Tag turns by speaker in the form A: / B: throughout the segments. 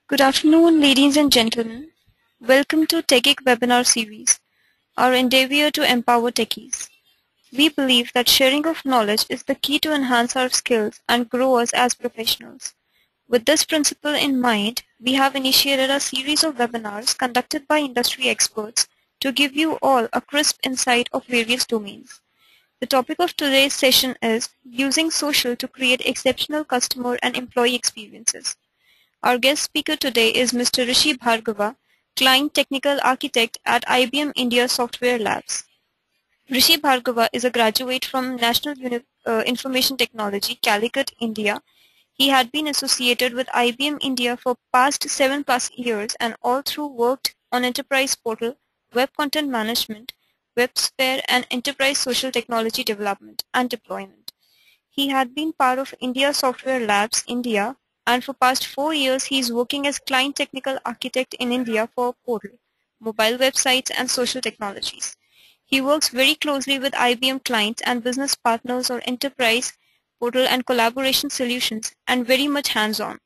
A: Good afternoon, ladies and gentlemen. Welcome to TechIC webinar series, our endeavor to empower techies. We believe that sharing of knowledge is the key to enhance our skills and grow us as professionals. With this principle in mind, we have initiated a series of webinars conducted by industry experts to give you all a crisp insight of various domains. The topic of today's session is using social to create exceptional customer and employee experiences. Our guest speaker today is Mr. Rishi Bhargava, Client Technical Architect at IBM India Software Labs. Rishi Bhargava is a graduate from National Information Technology, Calicut, India. He had been associated with IBM India for past 7+ years and all through worked on enterprise portal, web content management, WebSphere and enterprise social technology development and deployment. He had been part of India Software Labs, India, and for past 4 years he is working as Client Technical Architect in India for portal, mobile websites and social technologies. He works very closely with IBM clients and business partners on enterprise, portal and collaboration solutions and very much hands-on.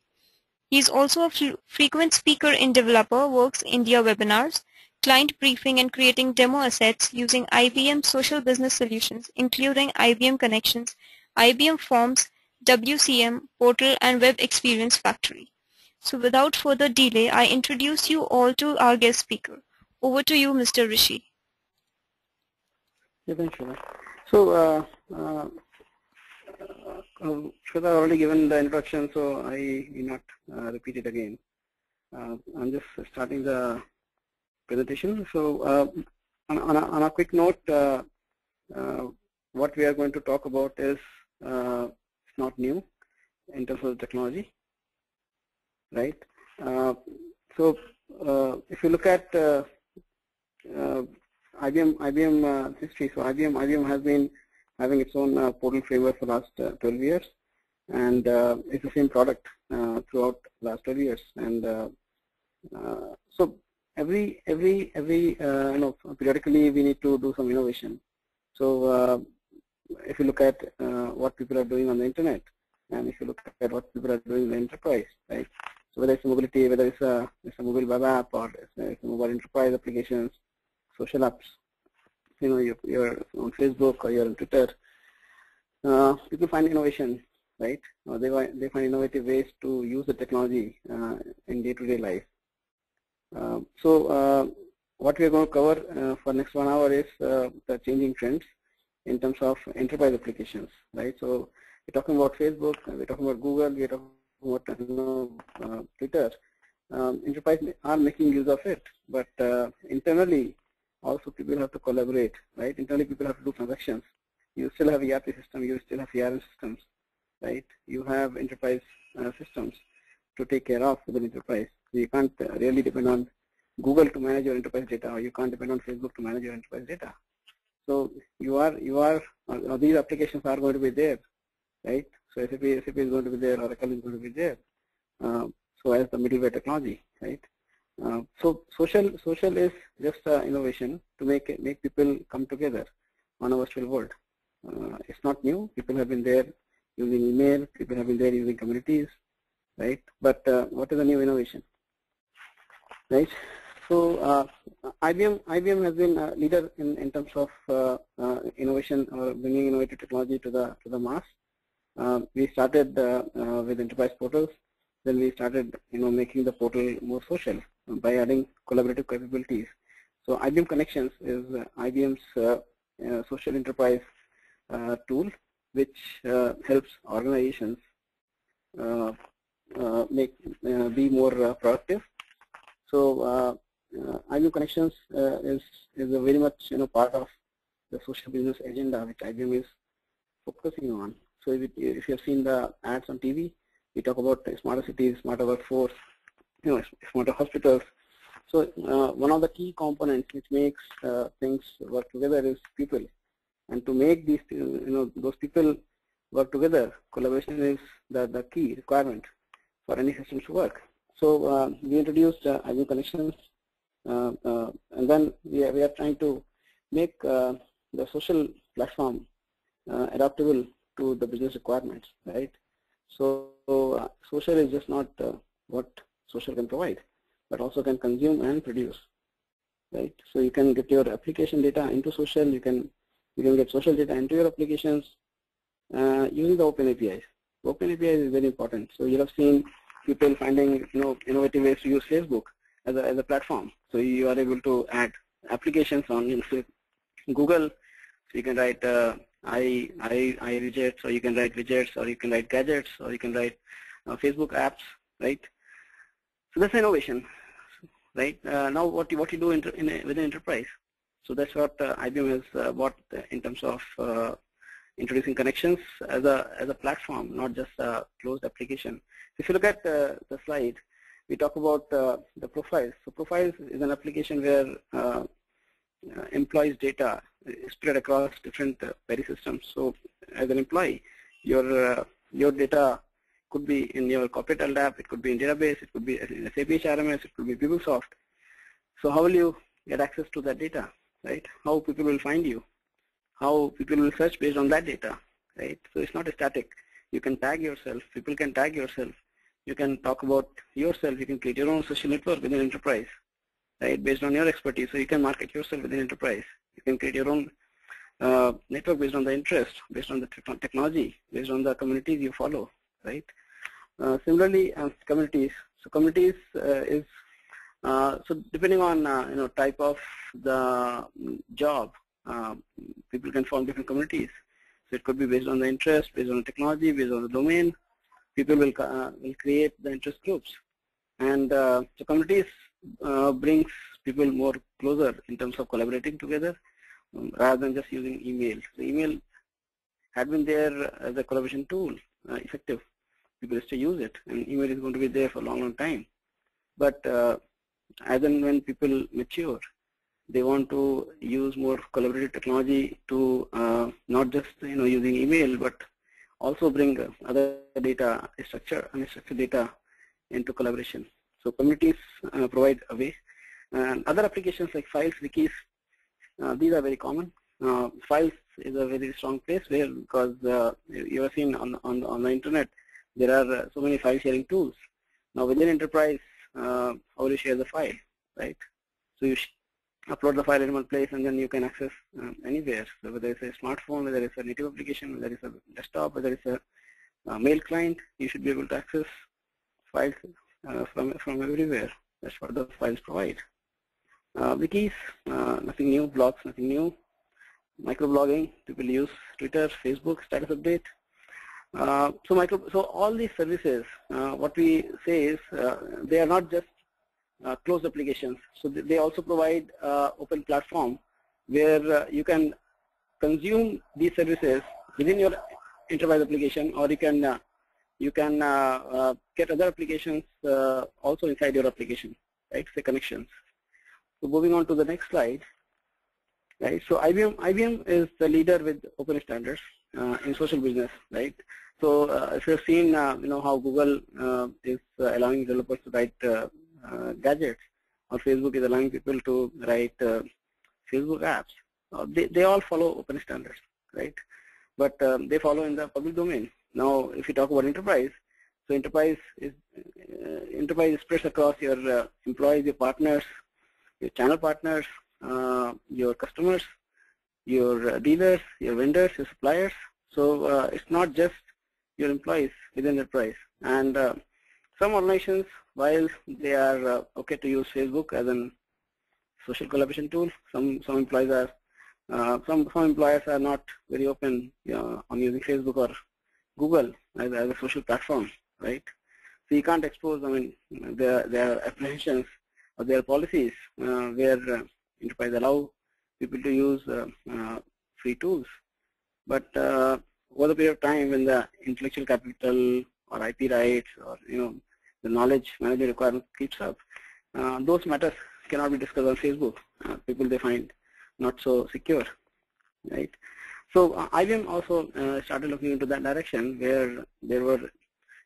A: He is also a frequent speaker in Developer Works India webinars, client briefing and creating demo assets using IBM social business solutions including IBM Connections, IBM Forms, WCM, Portal and Web Experience Factory. So without further delay, I introduce you all to our guest speaker. Over to you, Mr. Rishi.
B: Yeah, thanks, Shweta. So, Shweta already given the introduction, so I will not repeat it again. I'm just starting the presentation. So, on a quick note, what we are going to talk about is not new in terms of technology, right? So if you look at IBM history, so IBM has been having its own portal framework for the last 12 years, and it's the same product throughout the last 12 years. And so every periodically we need to do some innovation. So if you look at what people are doing on the internet, and if you look at what people are doing in the enterprise, right? So whether it's mobility, whether it's a mobile web app or it's a mobile enterprise applications, social apps, you're on Facebook or you're on Twitter, people find innovation, right? They find innovative ways to use the technology in day-to-day life. So what we're going to cover for next 1 hour is the changing trends in terms of enterprise applications, right? So we're talking about Facebook, we're talking about Google, we're talking about Twitter. Enterprise are making use of it, but internally also people have to collaborate, right? Internally people have to do transactions. You still have ERP system, you still have CRM systems, right? You have enterprise systems to take care of within enterprise. So you can't really depend on Google to manage your enterprise data, or you can't depend on Facebook to manage your enterprise data. So these applications are going to be there, right? So SAP is going to be there, Oracle is going to be there. So as the middleware technology, right? So social is just innovation to make people come together on a virtual world. It's not new. People have been there using email. People have been there using communities, right? But what is the new innovation, right? So IBM has been a leader in terms of innovation or bringing innovative technology to the mass. We started with enterprise portals. Then we started, making the portal more social by adding collaborative capabilities. So IBM Connections is IBM's social enterprise tool, which helps organizations be more productive. So IBM Connections is a very much part of the social business agenda which IBM is focusing on. So if you have seen the ads on TV, we talk about smarter cities, smarter workforce, smarter hospitals. So one of the key components which makes things work together is people, and to make these those people work together, collaboration is the key requirement for any system to work. So we introduced IBM Connections, and then we are trying to make the social platform adaptable to the business requirements, right? So social is just not what social can provide, but also can consume and produce, right? So you can get your application data into social, you can get social data into your applications using the open APIs. Open APIs is very important. So you have seen people finding innovative ways to use Facebook as a platform. So you are able to add applications on say Google. So you can write I widgets, or you can write widgets, or you can write gadgets, or you can write Facebook apps, right? So that's innovation, right? Now what you do within enterprise. So that's what IBM has bought in terms of introducing connections as a platform, not just a closed application. If you look at the slide, we talk about the profiles. So profiles is an application where employees' data is spread across different query systems. So as an employee, your data could be in your corporate LDAP, it could be in database, it could be in SAP HRMS, it could be PeopleSoft. So how will you get access to that data, right? How people will find you? How people will search based on that data, right? So it's not static. You can tag yourself. People can tag yourself. You can talk about yourself. You can create your own social network within enterprise, right? Based on your expertise. So you can market yourself within enterprise. You can create your own network based on the interest, based on the technology, based on the communities you follow, right? Similarly, communities. So communities is so depending on type of the job, people can form different communities. So it could be based on the interest, based on the technology, based on the domain. People will create the interest groups, and so communities brings people more closer in terms of collaborating together, rather than just using email. So email had been there as a collaboration tool, effective. People still use it, and email is going to be there for a long time. But as and when people mature, they want to use more collaborative technology to not just using email, but also bring other data, unstructured data into collaboration. So communities provide a way. And other applications like files, wikis, these are very common. Files is a very strong place where, because you have seen on the internet, there are so many file sharing tools. Now within enterprise, how will you share the file, right? So you upload the file in one place, and then you can access anywhere. So whether it's a smartphone, whether it's a native application, whether it's a desktop, whether it's a mail client, you should be able to access files from everywhere. That's what the files provide. Wikis, nothing new. Blogs, nothing new. Microblogging, people use Twitter, Facebook, status update. So all these services, what we say is they are not just closed applications. So they also provide open platform where you can consume these services within your enterprise application, or you can get other applications also inside your application, right? Say connections. So moving on to the next slide, right? So IBM is the leader with open standards in social business, right? So if you've seen, how Google is allowing developers to write gadgets, or Facebook is allowing people to write Facebook apps. They all follow open standards, right? But they follow in the public domain. Now, if you talk about enterprise, so enterprise spreads across your employees, your partners, your channel partners, your customers, your dealers, your vendors, your suppliers. So it's not just your employees within enterprise. And some organizations, while they are okay to use Facebook as a social collaboration tool, some employees are some employers are not very open on using Facebook or Google as a social platform, right? So you can't expose, their apprehensions or their policies where enterprise allow people to use free tools. But over the period of time, when the intellectual capital or IP rights or the knowledge management requirement keeps up, those matters cannot be discussed on Facebook. People they find not so secure, right? So IBM also started looking into that direction, where there were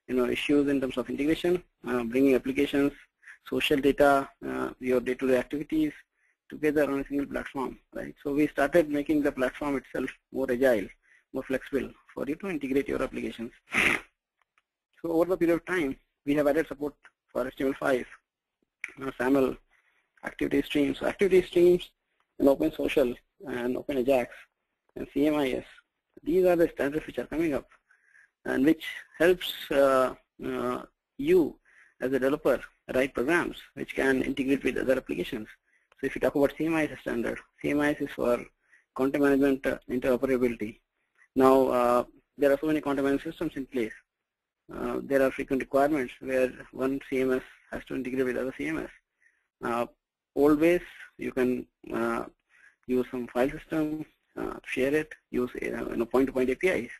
B: issues in terms of integration, bringing applications, social data, your day-to-day activities together on a single platform, right? So we started making the platform itself more agile, more flexible for you to integrate your applications. So over the period of time, we have added support for HTML5, SAML, activity streams. So activity streams and Open Social and Open Ajax and CMIS. These are the standards which are coming up, and which helps you as a developer write programs which can integrate with other applications. So if you talk about CMIS standard, CMIS is for content management interoperability. Now there are so many content management systems in place. There are frequent requirements where one CMS has to integrate with other CMS. Old ways, you can use some file system, share it, use point-to-point APIs.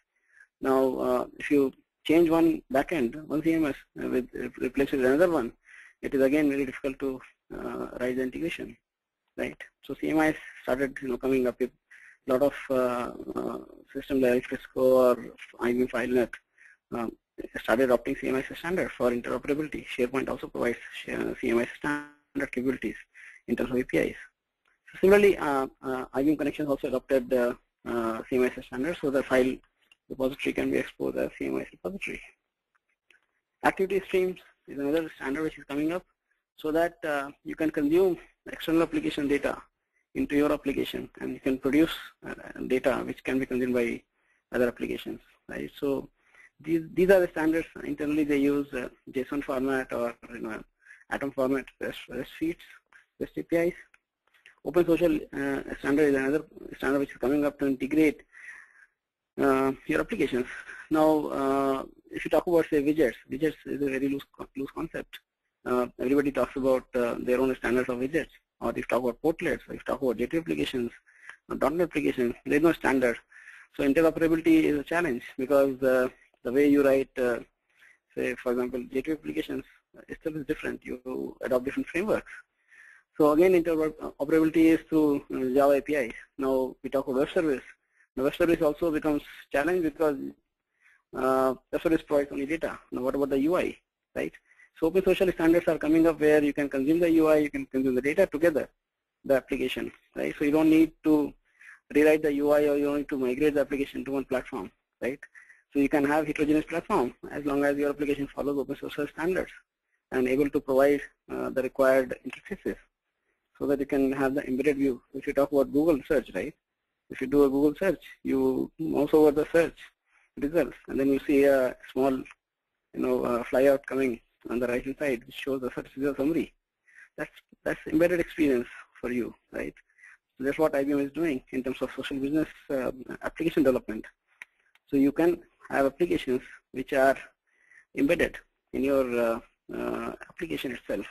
B: Now, if you change one backend, one CMS with replace with another one, it is again very difficult to write the integration, right? So CMIS started coming up with a lot of systems like Cisco or IBM FileNet started adopting CMIS standard for interoperability. SharePoint also provides CMIS standard capabilities in terms of APIs. So similarly, IBM Connections also adopted CMIS standard, so the file repository can be exposed as CMIS repository. Activity streams is another standard which is coming up, so that you can consume external application data into your application, and you can produce data which can be consumed by other applications, right? So these are the standards. Internally they use JSON format or Atom format REST feeds, REST APIs. Open Social standard is another standard which is coming up to integrate your applications. Now, if you talk about say widgets is a very loose concept. Everybody talks about their own standards of widgets, or if you talk about portlets, or if you talk about JT applications, .NET applications, there is no standard. So interoperability is a challenge, because the way you write, say for example, JT applications itself is different. You adopt different frameworks. So again, interoperability is through Java APIs. Now we talk about web service. The web service also becomes challenge, because web service provides only data. Now what about the UI, right? So Open Social standards are coming up where you can consume the UI, you can consume the data together, the application, right? So you don't need to rewrite the UI, or you don't need to migrate the application to one platform, right? So you can have heterogeneous platform as long as your application follows Open Social standards and able to provide the required interfaces, so that you can have the embedded view. If you talk about Google search, right? If you do a Google search, you mouse over the search results, and then you see a small, flyout coming on the right hand side, which shows the search result summary. That's embedded experience for you, right? So that's what IBM is doing in terms of social business application development. So you can have applications which are embedded in your application itself,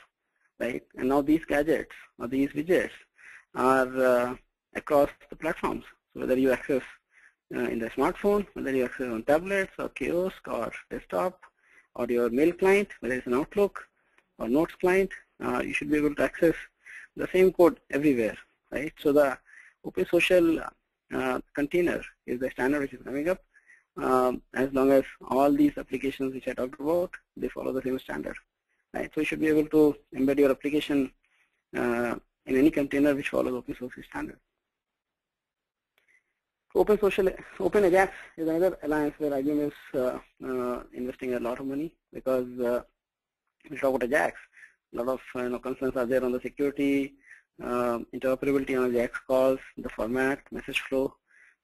B: right? And now these gadgets or these widgets are across the platforms. So whether you access in the smartphone, whether you access on tablets or kiosk or desktop, or your mail client, whether it's an Outlook or Notes client, you should be able to access the same code everywhere, right? So the Open Social container is the standard which is coming up. As long as all these applications which I talked about, they follow the same standard, right? So you should be able to embed your application in any container which follows Open Source standard. Open Ajax is another alliance where IBM is investing a lot of money, because if you talk about Ajax, a lot of concerns are there on the security, interoperability on Ajax calls, the format, message flow.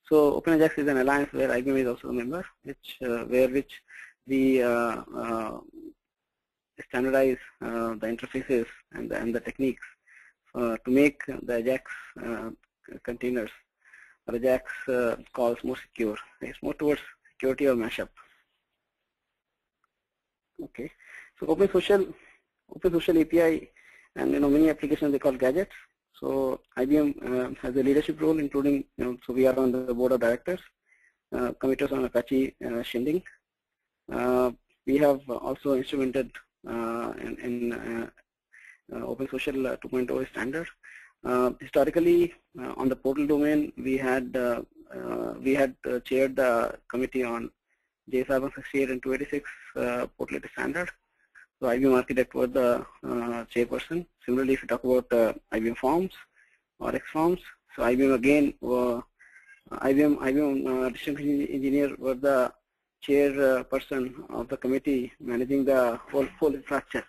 B: So Open Ajax is an alliance where IBM is also a member, which we standardize the interfaces and the techniques to make the Ajax containers or Ajax calls more secure. It's more towards security or mashup. Okay, so Open Social API, and many applications they call gadgets. So IBM has a leadership role, including so we are on the board of directors, committers on Apache Shindig. We have also instrumented in Open Social 2.0 standard. Historically, on the portal domain, we had chaired the committee on JSR 168 and 286 portlet standard. So IBM Architect was the chairperson. Similarly, if you talk about IBM Forms or X Forms, so IBM again, IBM distribution engineer was the chairperson of the committee managing the whole infrastructure.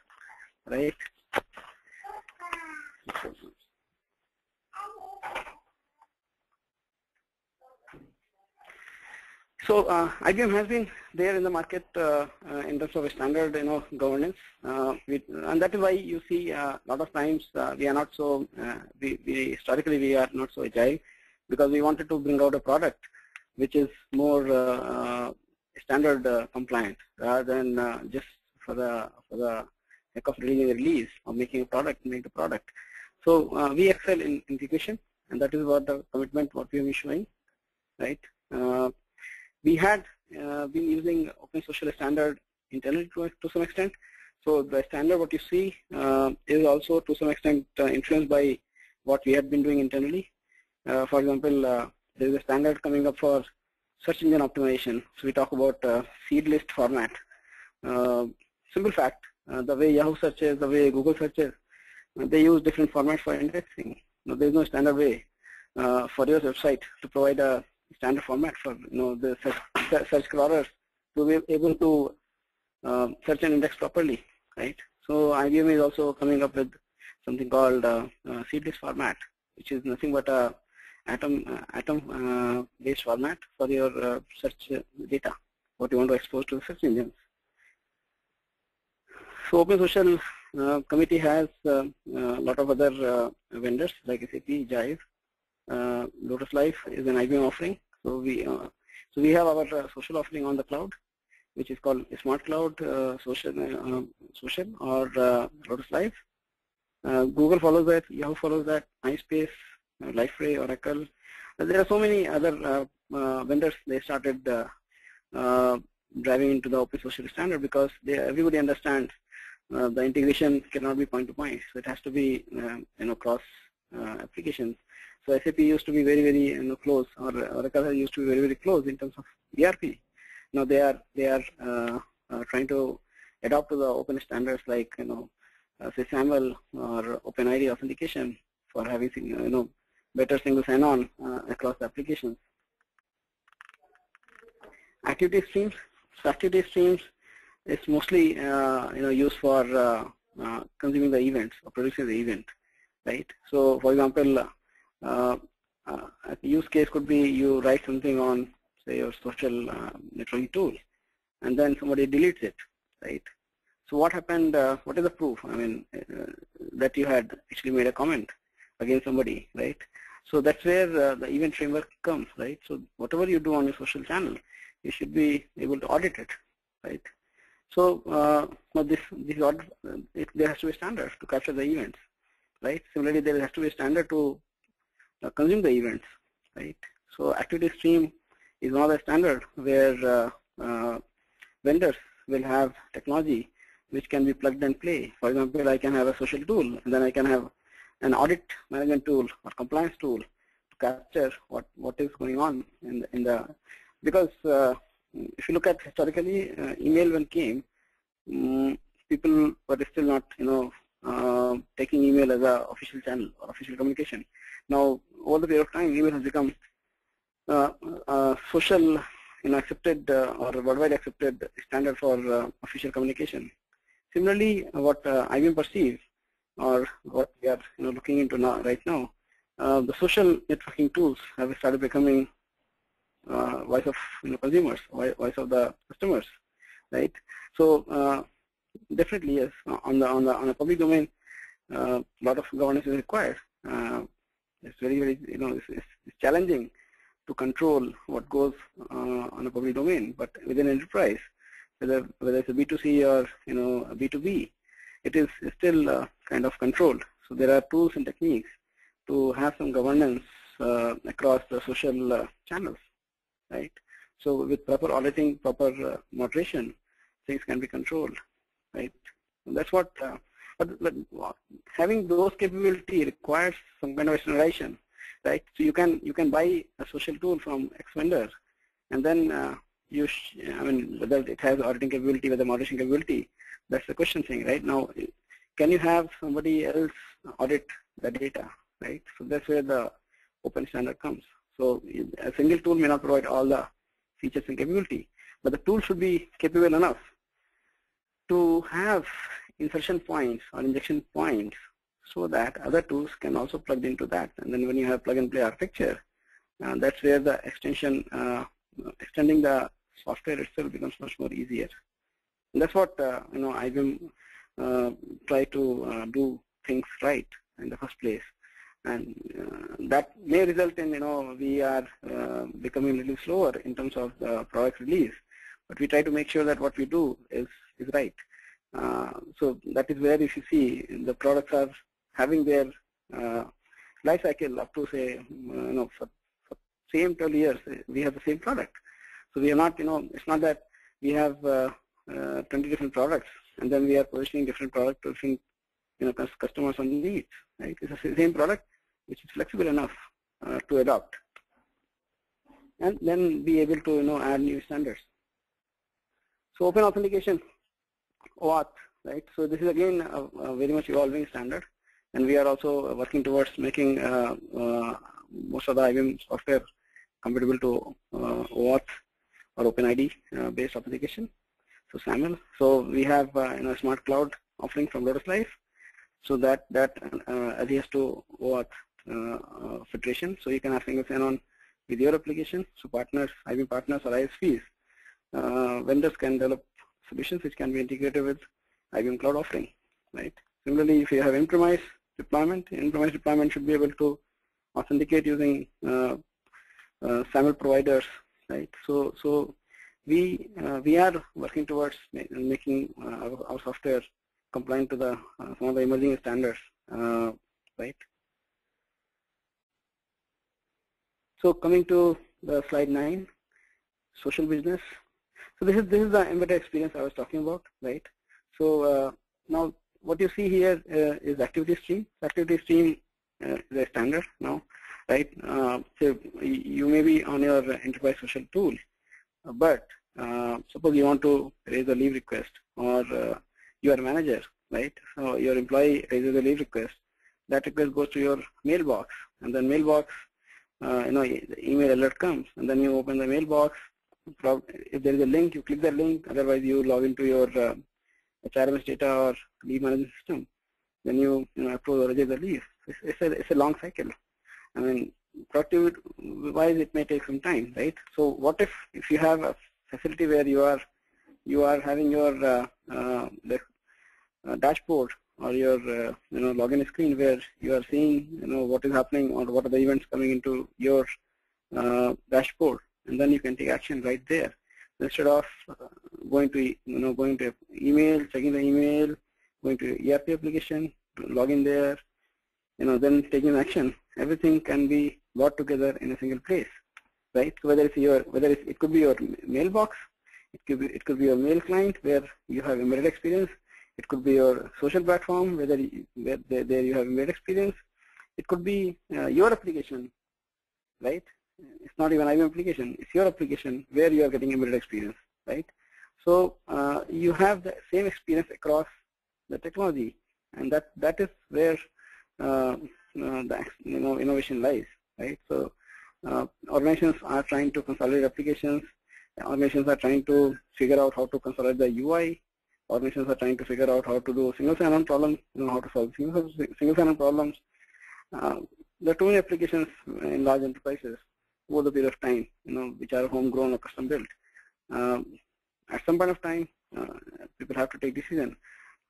B: right? So IBM has been there in the market in terms of a standard, governance, and that is why you see a lot of times we are not so, historically we are not so agile, because we wanted to bring out a product which is more standard compliant, rather than just for the heck of releasing a release or making a product, make the product. So we excel in integration, and that is what the commitment what we are showing, right? We had been using open social standard internally to some extent. So the standard what you see is also to some extent influenced by what we had been doing internally. For example, there is a standard coming up for search engine optimization. So we talk about seed list format. Simple fact, the way Yahoo searches, the way Google searches, they use different formats for indexing. There is no standard way for your website to provide a standard format for the search crawlers to be able to search and index properly, right? So IBM is also coming up with something called seed list format, which is nothing but a atom based format for your search data, what you want to expose to the search engines. So Open Social Committee has a lot of other vendors like SAP, Jive. Lotus Life is an IBM offering. So we have our social offering on the cloud, which is called Smart Cloud Social or Lotus Life. Google follows that, Yahoo follows that, MySpace, LifeRay, Oracle. There are so many other vendors. They started driving into the open social standard because everybody understands the integration cannot be point to point. So it has to be cross applications. So SAP used to be very, very close, or Oracle used to be very, very close in terms of ERP. Now they are trying to adopt to the open standards like say SAML or OpenID authentication for having better single sign-on across the applications. Activity streams. So activity streams is mostly used for consuming the events or producing the event, right? So for example, a use case could be you write something on say your social networking tool, and then somebody deletes it, right? So what happened? What is the proof? I mean, that you had actually made a comment against somebody, right? So that's where the event framework comes, right? So whatever you do on your social channel, you should be able to audit it, right? So there has to be a standard to capture the events, right? Similarly, there has to be a standard to consume the events, right? So activity stream is another standard where vendors will have technology which can be plugged and play. For example, I can have a social tool, and then I can have an audit management tool or compliance tool to capture what is going on in the because if you look at historically, email when came, people were still not taking email as an official channel or official communication. Now, over the period of time, email has become social, accepted or worldwide accepted standard for official communication. Similarly, what IBM perceives, or what we are looking into right now, the social networking tools have started becoming voice of consumers, voice of the customers, right? So definitely yes, on a public domain, a lot of governance is required. It's very it's challenging to control what goes on a public domain, but within enterprise, whether it's a B2C or a B2B, it is still kind of controlled. So there are tools and techniques to have some governance across the social channels, right? So with proper auditing, proper moderation, things can be controlled, right? And that's what. But having those capability requires some kind of standardization, right? So you can buy a social tool from X vendor, and then whether it has auditing capability, whether moderation capability, that's the question thing, right? Now, can you have somebody else audit the data, right? So that's where the open standard comes. So a single tool may not provide all the features and capability, but the tool should be capable enough to have insertion points or injection points so that other tools can also plug into that. And then when you have plug and play architecture, that's where the extension, extending the software itself becomes much more easier. And that's what IBM try to do things right in the first place, and that may result in we are becoming a little slower in terms of the product release, but we try to make sure that what we do is right. So that is where, if you see, the products are having their life cycle up to, say, for same 12 years we have the same product. So we are not, it's not that we have 20 different products and then we are positioning different products to different customers on needs, right? It's the same product which is flexible enough to adopt and then be able to add new standards. So open authentication, OAuth, right? So this is again a very much evolving standard, and we are also working towards making most of the IBM software compatible to OAuth or OpenID based authentication. So SAML. So we have a smart cloud offering from Lotus Life, so that adheres to OAuth filtration. So you can have single sign-on with your application. So partners, IBM partners or ISVs, vendors can develop solutions which can be integrated with IBM cloud offering, right? Similarly, if you have in-premise deployment should be able to authenticate using SAML providers, right? So we are working towards making our software compliant to the some of the emerging standards, right? So coming to the slide 9, social business. So this is the embedded experience I was talking about, right? So now what you see here is activity stream. Activity stream is a standard now, right? So you may be on your enterprise social tool, but suppose you want to raise a leave request, or you are a manager, right? So your employee raises a leave request. That request goes to your mailbox, and then mailbox, the email alert comes, and then you open the mailbox. If there is a link, you click the link. Otherwise, you log into your HRMS data or leave management system. Then you approve or reject the leave. It's a long cycle. I mean, productivity-wise, it may take some time, right? So what if you have a facility where you are having your dashboard or your login screen where you are seeing what is happening or what are the events coming into your dashboard, and then you can take action right there instead of going to email, checking the email, going to ERP application, log in there, then taking action. Everything can be brought together in a single place, right? So it could be your mailbox, it could be your mail client where you have embedded experience. It could be your social platform where there you have embedded experience. It could be your application, right? It's not even IBM application. It's your application where you are getting embedded experience, right? So you have the same experience across the technology, and that is where the innovation lies, right? So organizations are trying to consolidate applications. Organizations are trying to figure out how to consolidate the UI. Organizations are trying to figure out how to do single sign-on problems, how to solve single sign-on problems. There are too many applications in large enterprises over the period of time, which are homegrown or custom built. At some point of time, people have to take decision.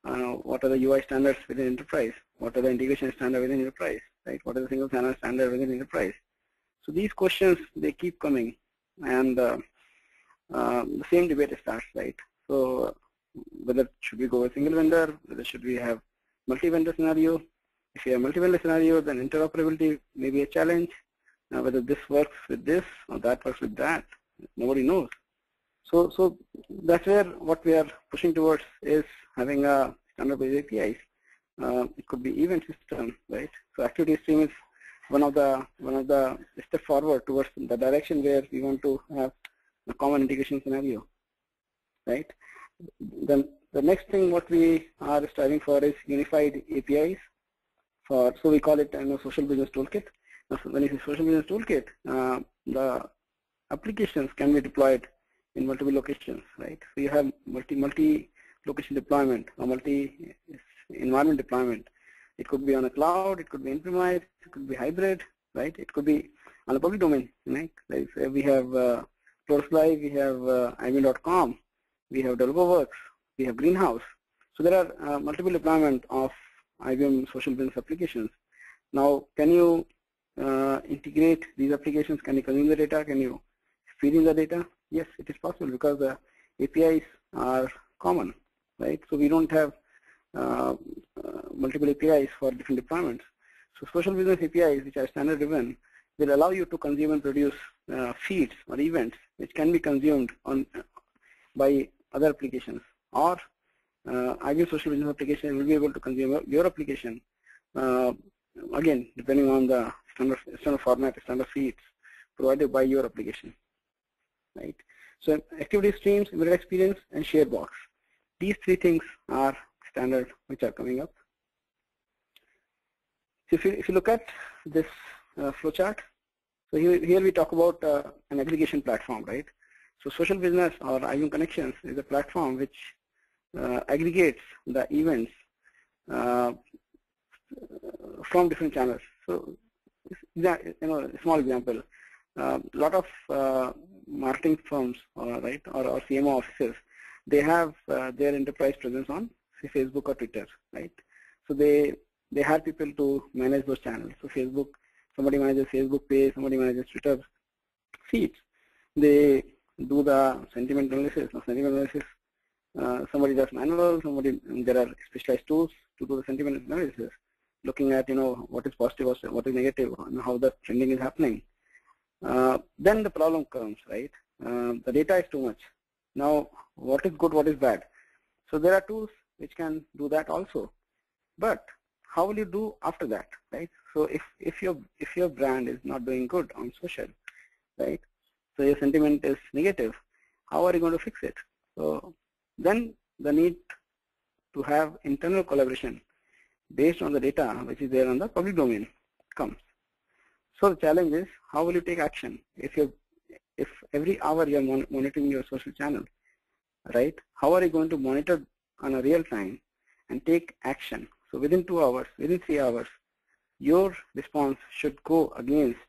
B: What are the UI standards within enterprise? What are the integration standards within enterprise? Right? What is the single sign-on standard within enterprise? So these questions, they keep coming, and the same debate starts, right? So whether should we go with single vendor, whether should we have multi-vendor scenario. If you have multi-vendor scenario, then interoperability may be a challenge. Whether this works with this or that works with that, nobody knows. So that's where what we are pushing towards is having a standard-based APIs. It could be event system, right? So activity stream is one of the step forward towards the direction where we want to have a common integration scenario, right? Then the next thing what we are striving for is unified APIs. So we call it social business toolkit. Now, when you say social business toolkit, the applications can be deployed in multiple locations, right? So you have multi location deployment or multi-environment deployment. It could be on a cloud, it could be in-premise, it could be hybrid, right? It could be on a public domain, right? Like we have Live, we have IBM.com, we have DeveloperWorks, we have Greenhouse. So there are multiple deployment of IBM social business applications. Now, can you integrate these applications? Can you consume the data? Can you feed in the data? Yes, it is possible because the APIs are common, right? So we don't have multiple APIs for different deployments. So social business APIs, which are standard driven, will allow you to consume and produce feeds or events which can be consumed by other applications, or IBM social business application will be able to consume your application, again depending on the standard format, standard feeds provided by your application, right? So activity streams, embedded experience, and shared box. These three things are standard which are coming up. So if you look at this flowchart, so here we talk about an aggregation platform, right? So social business or IBM Connections is a platform which aggregates the events from different channels. So, a small example, a lot of marketing firms, right, or CMO offices, they have their enterprise presence on, say, Facebook or Twitter, right? So they hire people to manage those channels. So Facebook, somebody manages Facebook page, somebody manages Twitter feeds. They do the sentiment analysis. Somebody does manual, there are specialized tools to do the sentiment analysis, looking at what is positive, what is negative, and how the trending is happening. Then the problem comes, right? The data is too much. Now, what is good, what is bad? So there are tools which can do that also. But how will you do after that, right? So if your brand is not doing good on social, right? So your sentiment is negative. How are you going to fix it? So then the need to have internal collaboration based on the data which is there on the public domain comes. So the challenge is, how will you take action if every hour you are monitoring your social channel, right? How are you going to monitor on a real time and take action? So within 2 hours, within 3 hours, your response should go against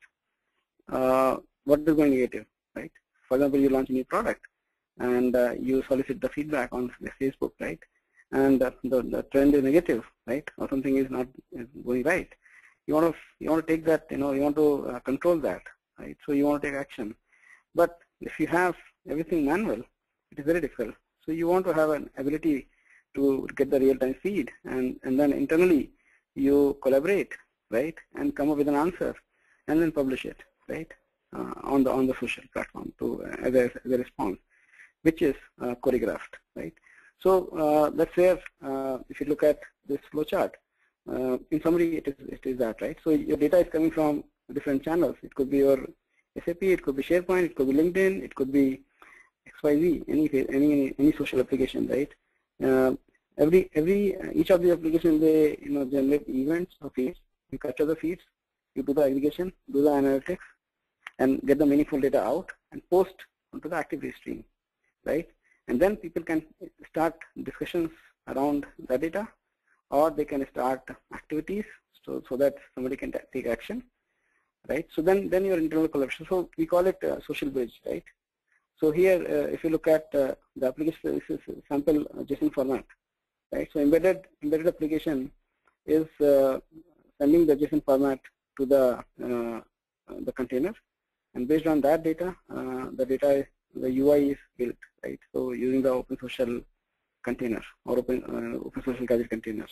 B: what is going negative, right? For example, you launch a new product and you solicit the feedback on Facebook, right? And the trend is negative, right? Or something is not going right. You want to take that, you want to control that, right? So you want to take action. But if you have everything manual, it is very difficult. So you want to have an ability to get the real-time feed, and then internally you collaborate, right, and come up with an answer, and then publish it, right, on the social platform as a response, which is choreographed, right. So that's where if you look at this flowchart, in summary, it is that, right. So your data is coming from different channels. It could be your SAP, it could be SharePoint, it could be LinkedIn, it could be XYZ, any social application, right. Each of the applications, they generate events or feeds. You capture the feeds, you do the aggregation, do the analytics, and get the meaningful data out and post onto the activity stream, right? And then people can start discussions around the data, or they can start activities so that somebody can take action, right? So then your internal collaboration. So we call it social bridge, right? So here, if you look at the application, this is sample JSON format, right? So embedded application is sending the JSON format to the container, and based on that data, the UI is built, right? So using the open social container or open social gadget containers.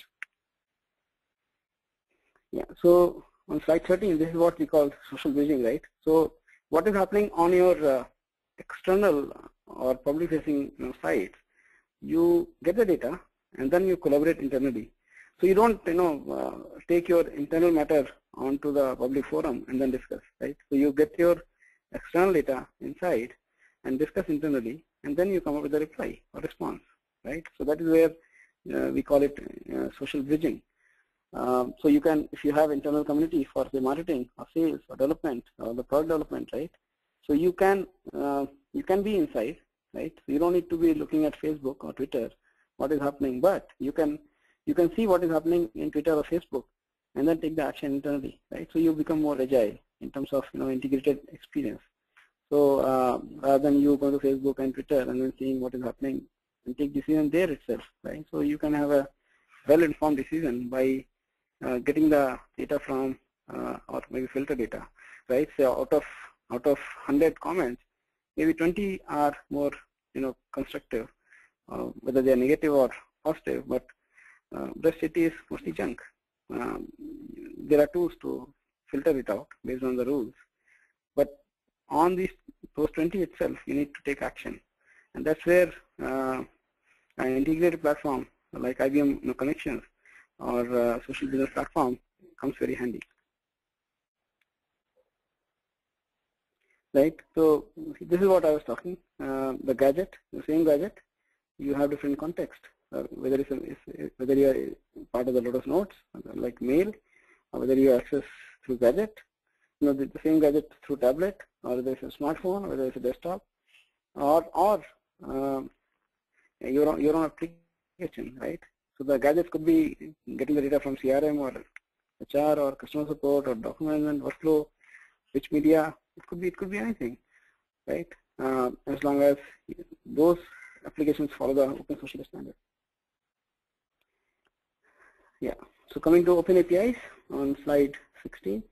B: Yeah. So on slide 13, this is what we call social bridging, right? So what is happening on your external or public facing sites? You get the data and then you collaborate internally. So you don't take your internal matter onto the public forum and then discuss, right? So you get your external data inside and discuss internally, and then you come up with a reply or response, right? So that is where we call it social bridging. So you can, if you have internal community for the marketing or sales or development or the product development, right? So you can be inside, right? So you don't need to be looking at Facebook or Twitter what is happening, but you can see what is happening in Twitter or Facebook, and then take the action internally, right? So you become more agile in terms of integrated experience. So rather than you go to Facebook and Twitter and then seeing what is happening and take decision there itself, right? So you can have a well-informed decision by getting the data from or maybe filter data, right? So out of 100 comments, maybe 20 are more constructive, whether they are negative or positive, but rest it is mostly junk. There are tools to filter it out based on the rules, but on those 20 itself, you need to take action, and that's where an integrated platform like IBM Connections or social business platform comes very handy. Right, so this is what I was talking. The gadget, the same gadget, you have different context. Whether you are part of the Lotus Notes, like mail, or whether you access through gadget, the same gadget through tablet, or whether it's a smartphone, or whether it's a desktop, or your own application, right? So the gadgets could be getting the data from CRM or HR or customer support or document management, workflow, rich media. It could be anything, right? As long as those applications follow the open social standard. Yeah. So coming to open APIs on slide 16.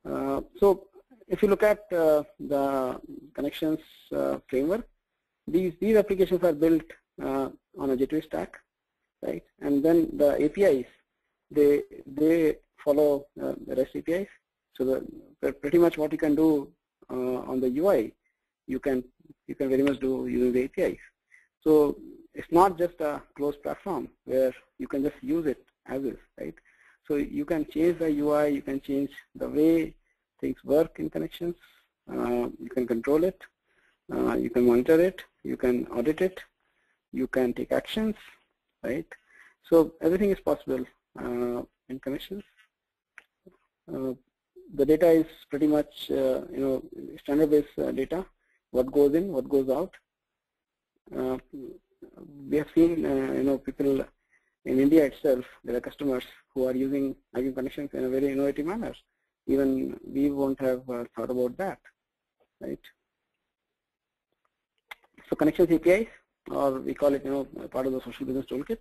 B: So if you look at the connections framework, these applications are built on a gateway stack, right? And then the APIs, they follow the REST APIs. So pretty much what you can do on the UI, you can very much do using the APIs. So it's not just a closed platform where you can just use it as is, right? So you can change the UI, you can change the way things work in connections, you can control it, you can monitor it, you can audit it, you can take actions, right? So everything is possible in connections. The data is pretty much standard-based data. What goes in, what goes out. We have seen people in India itself. There are customers who are using IBM connections in a very innovative manner. Even we won't have thought about that, right? So connections APIs, or we call it part of the social business toolkit.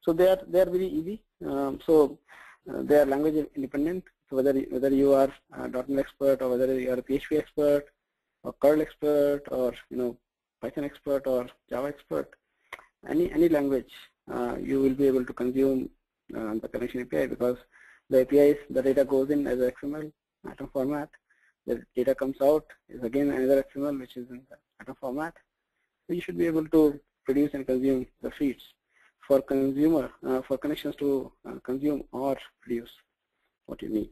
B: So they are very easy. They are language independent. So whether you are a .NET expert, or whether you are a PHP expert, or curl expert, or Python expert, or Java expert, any language, you will be able to consume the connection API, because the APIs, the data goes in as a XML atom format. The data comes out is again another XML which is in the atom format. So you should be able to produce and consume the feeds for consumer, for connections to consume or produce what you need.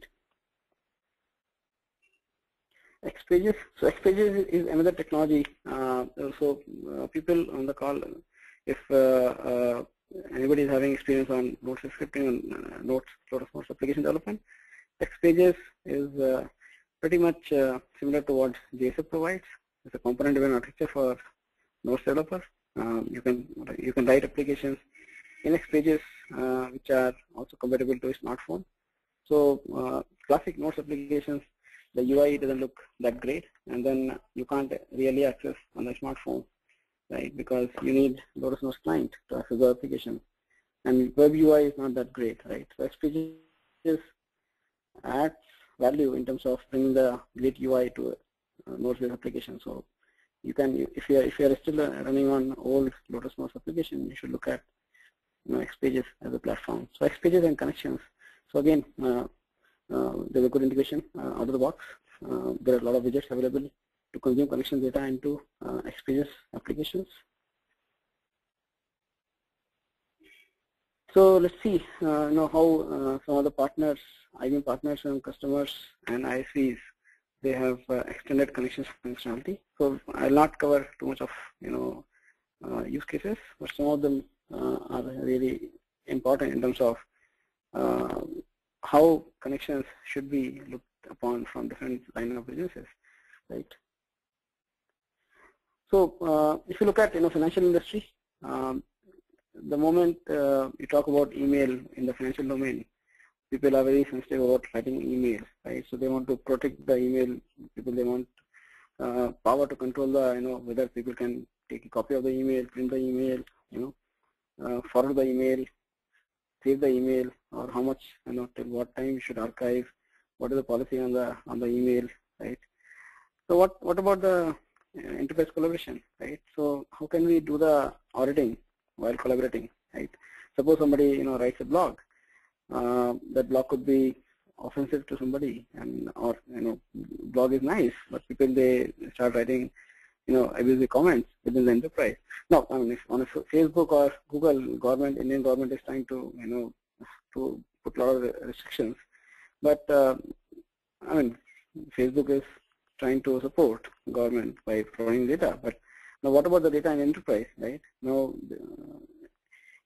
B: XPages. So XPages is another technology. People on the call, if anybody is having experience on Notes scripting and Lotus Notes application development, XPages is pretty much similar to what JSF provides. It's a component-driven architecture for Notes developer. You can write applications in XPages which are also compatible to a smartphone. So classic Notes applications, the UI doesn't look that great, and then you can't really access on the smartphone, right? Because you need Lotus Notes client to access the application, and web UI is not that great, right? So XPages adds value in terms of bringing the great UI to a Notes-based application. So you can, if you are still running on old Lotus Notes application, you should look at XPages as a platform. So XPages and connections. So again, there's a good integration out of the box. There are a lot of widgets available to consume connection data into XPages applications. So let's see how some of the partners, IBM partners and customers and ISVs, they have extended connections functionality. So I'll not cover too much of use cases, but some of them are really important in terms of how connections should be looked upon from different line of businesses, right? So if you look at financial industry, the moment you talk about email in the financial domain, people are very sensitive about writing email, right? So they want to protect the email. People, they want power to control the, whether people can take a copy of the email, print the email, forward the email, save the email, or how much, till what time you should archive, what is the policy on the email, right? So what about the enterprise collaboration, right? So how can we do the auditing while collaborating, right? Suppose somebody writes a blog. That blog could be offensive to somebody, and or blog is nice, but people, they start writing abusive comments within the enterprise. Now, I mean, if on a Facebook or Google, Indian government is trying to to put a lot of restrictions, but I mean, Facebook is trying to support government by providing data. But now, what about the data in enterprise, right? Now,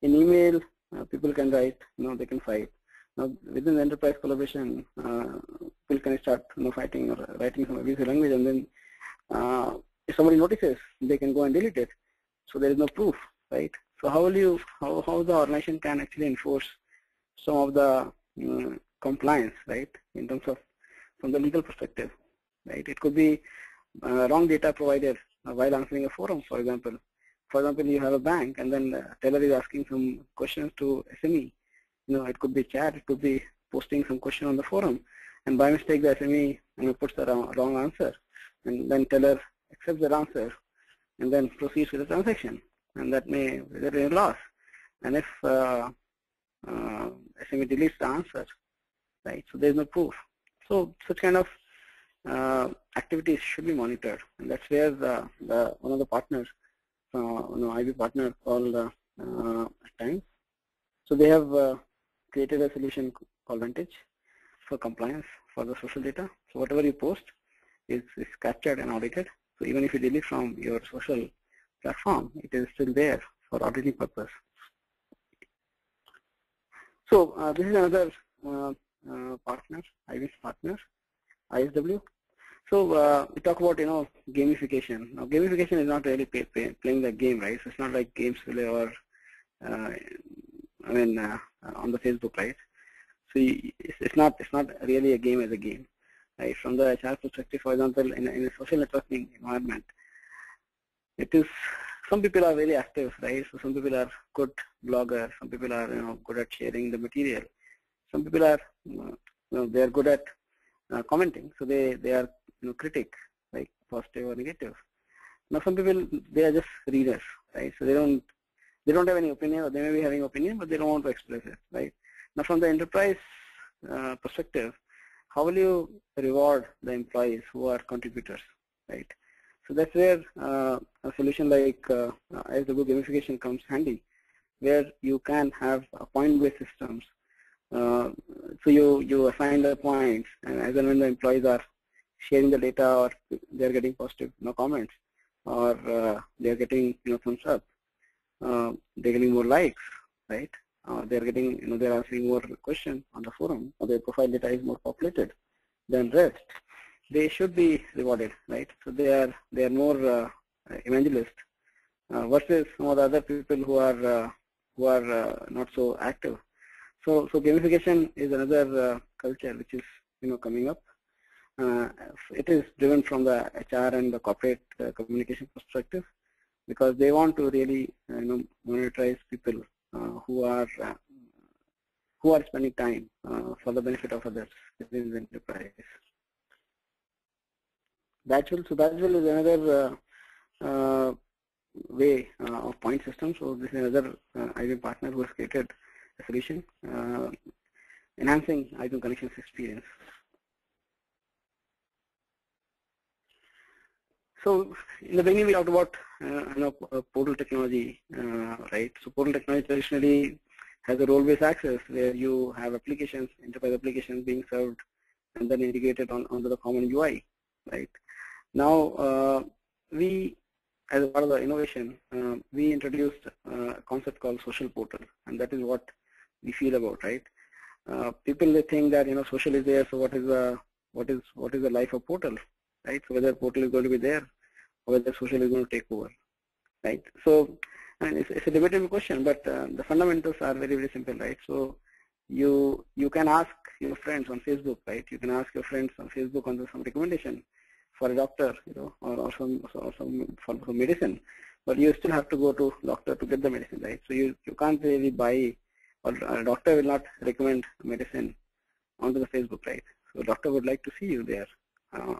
B: in email, people can write, they can fight. Now, within the enterprise collaboration, people can start fighting or writing some abusive language, and then if somebody notices, they can go and delete it. So there is no proof, right? So how will how the organization can actually enforce some of the compliance, right? In terms of from the legal perspective, right? It could be wrong data provided while answering a forum, for example. For example, you have a bank, and then the teller is asking some questions to SME. It could be chat, it could be posting some question on the forum, and by mistake the SME puts the wrong answer, and then teller accepts the answer and then proceeds with the transaction, and that may result in a loss. And if SME deletes the answer, right? So there is no proof. So such kind of activities should be monitored, and that's where one of the partners, IB partner called Time. So they have created a solution called Vantage for compliance for the social data. So whatever you post is captured and audited. So even if you delete from your social platform, it is still there for auditing purpose. So this is another partner, IB's partner, ISW. So we talk about gamification. Now gamification is not really playing the game, right? So it's not like games relay or on the Facebook, right? So it's not really a game as a game, right? From the HR perspective, for example, in a social networking environment, it is, some people are very active, right? So some people are good bloggers, some people are good at sharing the material, some people are they are good at commenting, so they are critic, like positive or negative. Now some people, they are just readers, right? So they don't have any opinion, or they may be having opinion, but they don't want to express it, right? Now from the enterprise perspective, how will you reward the employees who are contributors, right? So that's where a solution like ISW gamification comes handy, where you can have point-based systems. So you assign the points, and as and when the employees are sharing the data, or they're getting positive comments, or they're getting thumbs up, they're getting more likes, right? They're getting they're answering more questions on the forum, or their profile data is more populated than rest, they should be rewarded, right? So they are more evangelist versus some of the other people who are not so active. So gamification is another culture which is coming up. It is driven from the HR and the corporate communication perspective, because they want to really monetize people who are spending time for the benefit of others within the enterprise. Badgeville is another way of point system. So this is another IBM partner who has created a solution enhancing IBM connections experience. So in the beginning we talked about portal technology, right? So portal technology traditionally has a role-based access where you have applications, enterprise applications being served and then integrated onto the common UI, right? Now we, as a part of the innovation, we introduced a concept called social portal, and that is what we feel about, right? People, they think that social is there, so what is the life of portal, right? So whether portal is going to be there or whether social is going to take over, right? So, and it's a debatable question, but the fundamentals are very, very simple, right? So you can ask your friends on Facebook, right? You can ask your friends on Facebook on some recommendation for a doctor, or some for some medicine, but you still have to go to doctor to get the medicine, right? So you can't really buy, or a doctor will not recommend medicine onto the Facebook, right? So doctor would like to see you there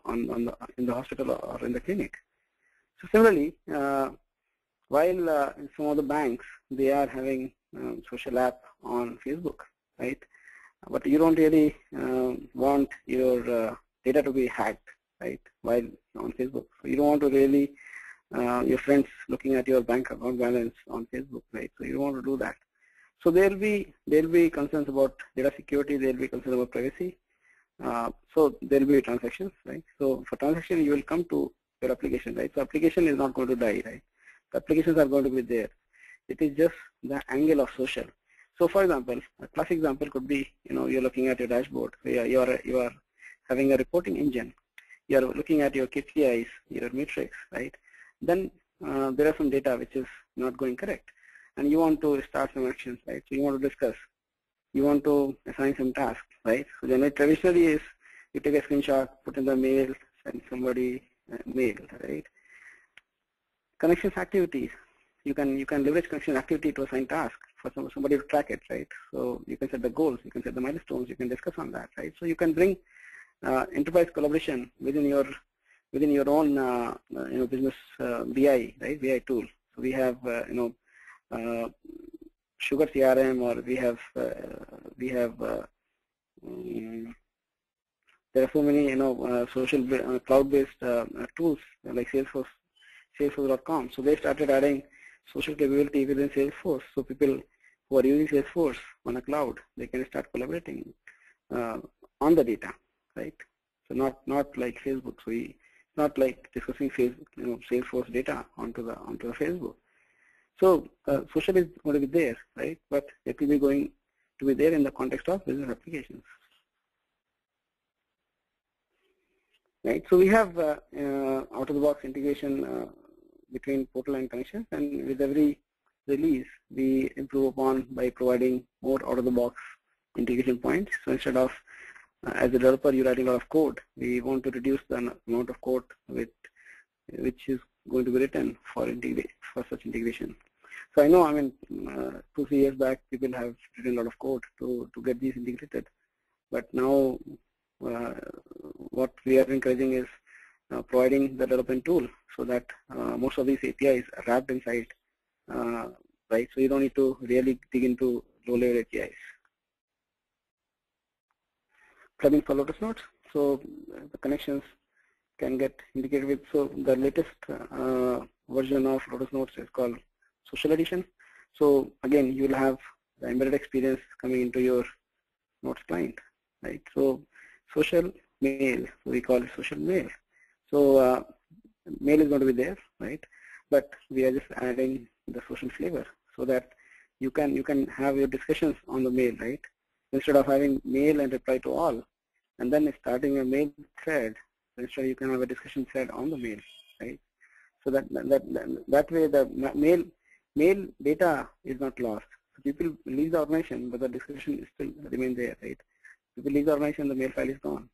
B: in the hospital or in the clinic. So similarly, while in some of the banks they are having social app on Facebook, right? But you don't really want your data to be hacked, right? While on Facebook, so you don't want to really your friends looking at your bank account balance on Facebook, right? So you don't want to do that. So there'll be concerns about data security. There'll be concerns about privacy. So there'll be transactions, right? So for transaction, you will come to your application, right? So application is not going to die, right? The applications are going to be there. It is just the angle of social. So for example, a classic example could be, you're looking at your dashboard. You are having a reporting engine. You are looking at your KPIs, your metrics, right? Then there are some data which is not going correct, and you want to start some actions, right? So you want to discuss. You want to assign some tasks, right? So generally, traditionally is you take a screenshot, put in the mail, send somebody a mail, right? Connections activities. You can leverage connection activity to assign task for somebody to track it, right? So you can set the goals, you can set the milestones, you can discuss on that, right? So you can bring enterprise collaboration within your own business BI, right? BI tool. So we have Sugar CRM, or we have there are so many social cloud-based tools like Salesforce.com. So they started adding social capability within Salesforce. So people who are using Salesforce on a cloud, they can start collaborating on the data, right? So not like Facebook. So not like discussing Facebook, Salesforce data onto the Facebook. So social is going to be there, right? But it will be going to be there in the context of business applications, right? So we have out-of-the-box integration between portal and connections, and with every release, we improve upon by providing more out-of-the-box integration points. So instead of as a developer, you're writing a lot of code, we want to reduce the amount of code which is going to be written for such integration. So I know, 2-3 years back, people have written a lot of code to get these integrated, but now what we are encouraging is providing the development tool so that most of these APIs are wrapped inside, right? So you don't need to really dig into low-level APIs. Plugin for Lotus Notes. So the connections can get integrated with. So the latest version of Lotus Notes is called Social Edition. So again, you will have the embedded experience coming into your Notes client, right? So social mail, we call it social mail. So mail is going to be there, right? But we are just adding the social flavor so that you can have your discussions on the mail, right? Instead of having mail and reply to all, and then starting a mail thread, instead you can have a discussion thread on the mail, right? So that way the mail data is not lost. So people leave the organization, but the discussion is still remain there, right? People leave the organization, the mail file is gone.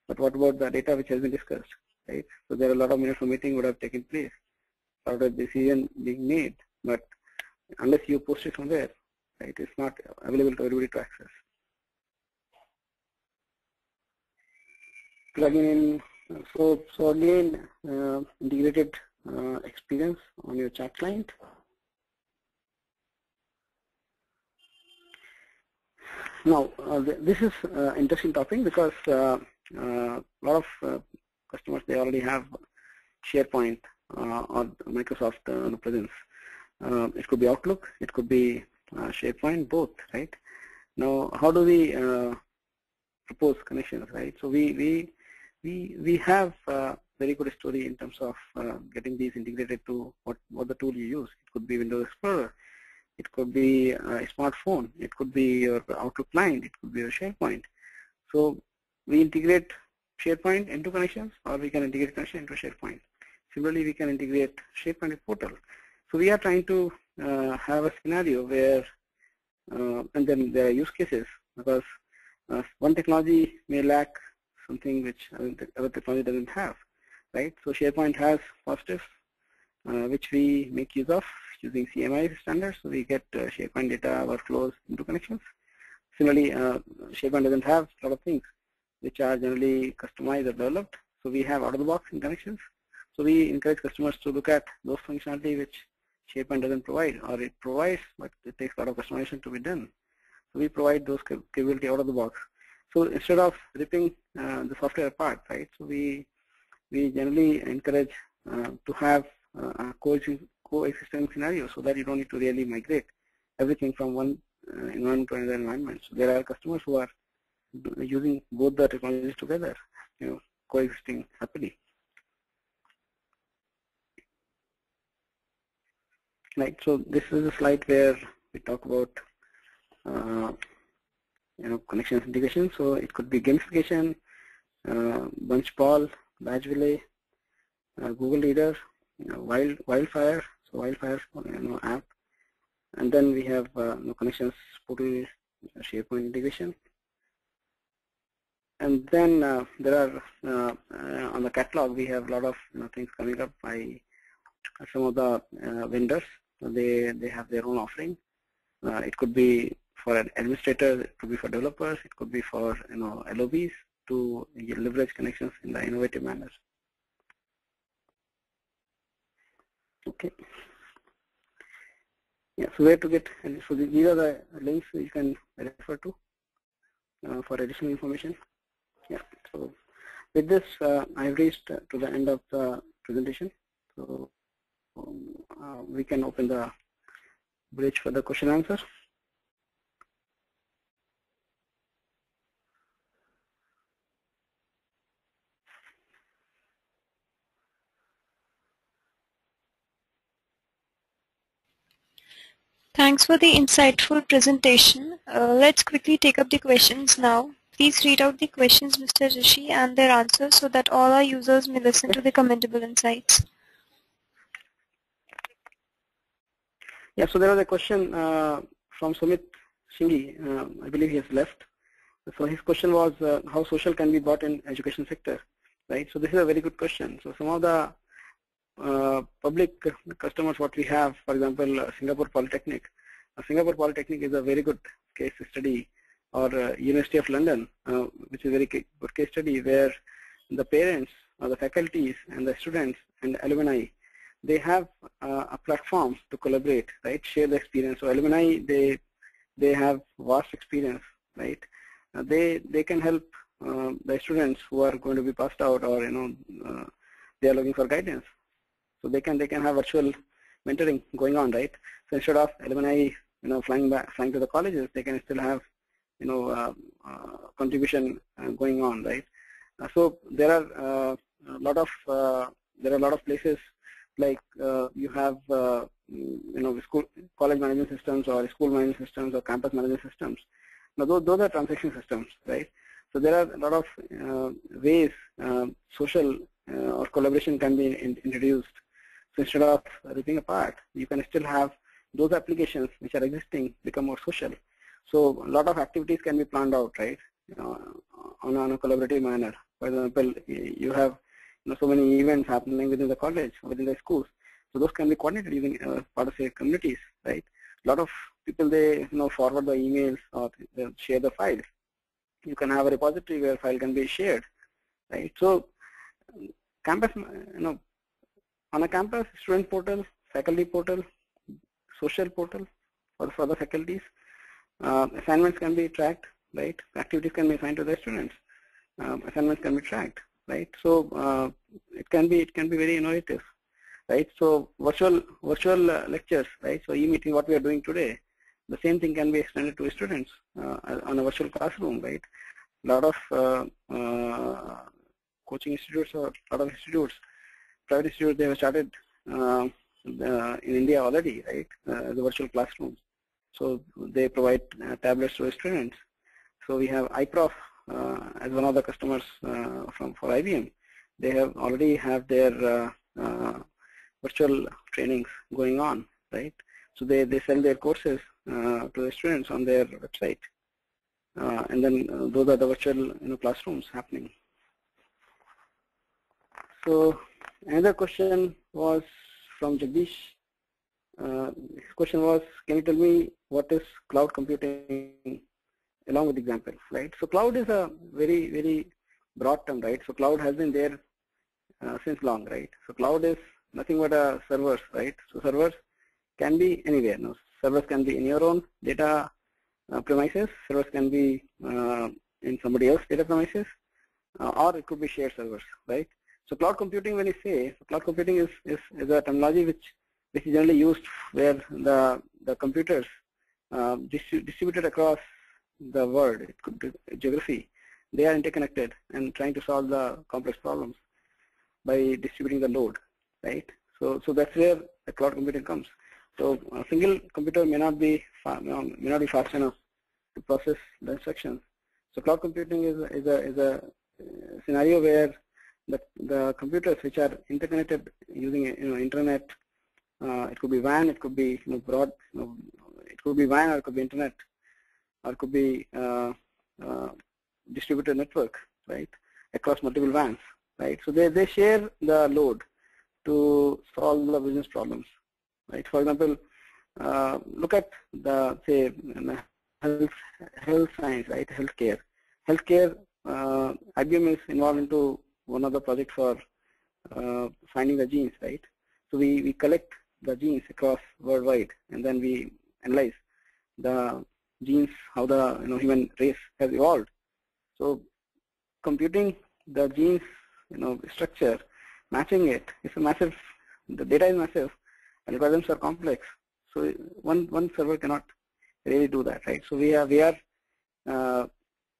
B: But what about the data which has been discussed, right? So there are a lot of minutes of meeting would have taken place, a lot of decision being made, but unless you post it somewhere, right, it's not available to everybody to access. Plugin in, so again, integrated experience on your chat client. Now, this is interesting topic because a lot of customers, they already have SharePoint or Microsoft presence. It could be Outlook, it could be SharePoint, both, right? Now, how do we propose connections, right? So we have a very good story in terms of getting these integrated to what the tool you use. It could be Windows Explorer, it could be a smartphone, it could be your Outlook client, it could be your SharePoint. So we integrate SharePoint into connections, or we can integrate connection into SharePoint. Similarly, we can integrate SharePoint with portal. So we are trying to have a scenario where, and then there are use cases, because one technology may lack something which other technology doesn't have, right? So SharePoint has positives, which we make use of using CMI standards. So we get SharePoint data workflows into connections. Similarly, SharePoint doesn't have a lot of things which are generally customized or developed. So we have out-of-the-box in connections. So we encourage customers to look at those functionality which SharePoint doesn't provide, or it provides, but it takes a lot of customization to be done. So we provide those capability out of the box. So instead of ripping the software apart, right? So we generally encourage to have a coexisting scenario, so that you don't need to really migrate everything from one environment to another environment. So there are customers who are using both the technologies together, coexisting happily. Right. So this is a slide where we talk about connections integration. So it could be gamification, bunch ball, badge relay, Google Leader, Wildfire, so Wildfire app, and then we have connections portal, SharePoint integration, and then there are on the catalog we have a lot of things coming up by some of the vendors. They have their own offering. It could be for an administrator, it could be for developers, it could be for LOBs to leverage connections in the innovative manner. Okay. Yeah. So where to get? So these are the links you can refer to for additional information. Yeah. So with this, I've reached to the end of the presentation. So we can open the bridge for the question answer.
A: Thanks for the insightful presentation. Let's quickly take up the questions now. Please read out the questions, Mr. Rishi, and their answers so that all our users may listen to the commendable insights.
B: Yeah, so there was a question from Sumit Singhi. I believe he has left. So his question was how social can be brought in education sector, right? So this is a very good question. So some of the public customers what we have, for example, Singapore Polytechnic. Singapore Polytechnic is a very good case study, or University of London, which is a very good case study where the parents or the faculties and the students and the alumni, they have a platform to collaborate, right? Share the experience. So alumni, they have vast experience, right? They can help the students who are going to be passed out, or they are looking for guidance. So they can have virtual mentoring going on, right? So instead of alumni flying to the colleges, they can still have contribution going on, right? So there are a lot of places like you have college management systems, or school management systems, or campus management systems. Now those are transaction systems, right? So there are a lot of ways social or collaboration can be introduced. So instead of ripping apart, you can still have those applications which are existing become more social. So a lot of activities can be planned out, right? On a collaborative manner. For example, you have so many events happening within the college, within the schools. So those can be coordinated using part of your communities, right? A lot of people, they forward the emails or they share the files. You can have a repository where file can be shared, right? So campus, on a campus, student portal, faculty portal, social portal for the faculties. Assignments can be tracked, right? Activities can be assigned to the students. Assignments can be tracked, right? So it can be very innovative, right? So virtual lectures, right? So e-meeting, what we are doing today, the same thing can be extended to students on a virtual classroom, right? A lot of coaching institutes, or a lot of institutes, private institutes, they have started in India already, right? The virtual classrooms. So they provide tablets to the students. So we have iProf as one of the customers for IBM. They have already have their virtual trainings going on, right? So they sell their courses to the students on their website, and then those are the virtual classrooms happening. So another question was from Jagdish. His question was, can you tell me what is cloud computing along with example, right? So cloud is a very, very broad term, right? So cloud has been there since long, right? So cloud is nothing but a servers, right? So servers can be anywhere. No, servers can be in your own data premises. Servers can be in somebody else's data premises, or it could be shared servers, right? So cloud computing, when you say, so cloud computing is a terminology which is generally used where the computers distributed across the world, it could be geography, they are interconnected and trying to solve the complex problems by distributing the load, right? So that's where the cloud computing comes. So a single computer may not be fast enough to process the instructions. So cloud computing is a scenario where the computers which are interconnected using internet, it could be WAN, it could be broad, it could be WAN, or it could be internet, or it could be distributed network, right, across multiple WANs, right? So they share the load to solve the business problems, right? For example, look at the health science, right? Healthcare. IBM is involved into one of the projects for finding the genes, right? So we collect the genes across worldwide, and then we analyze the genes, how the human race has evolved. So computing the genes structure, matching it, is a massive. The data is massive, algorithms are complex. So one server cannot really do that, right? So we are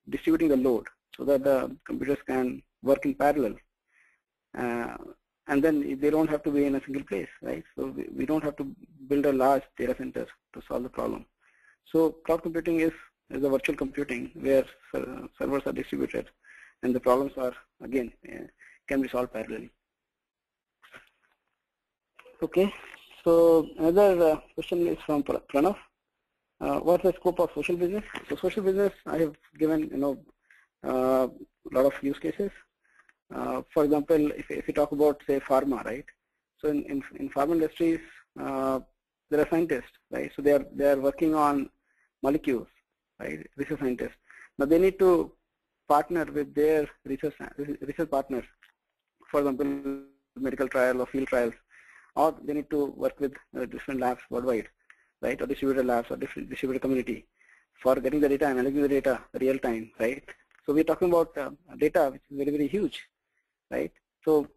B: distributing the load so that the computers can work in parallel, and then they don't have to be in a single place, right? So we don't have to build a large data center to solve the problem. So cloud computing is a virtual computing where servers are distributed, and the problems are again can be solved parallelly. Okay. So another question is from Pranav. What's the scope of social business? So social business, I have given a lot of use cases. For example, if you talk about say pharma, right? So in pharma industries, there are scientists, right? So they are working on molecules, right? Research scientists. Now they need to partner with their research partners. For example, medical trial or field trials, or they need to work with different labs worldwide, right? Or distributed labs or distributed community for getting the data, analyzing the data real time, right? So we're talking about data which is very, very huge, right? So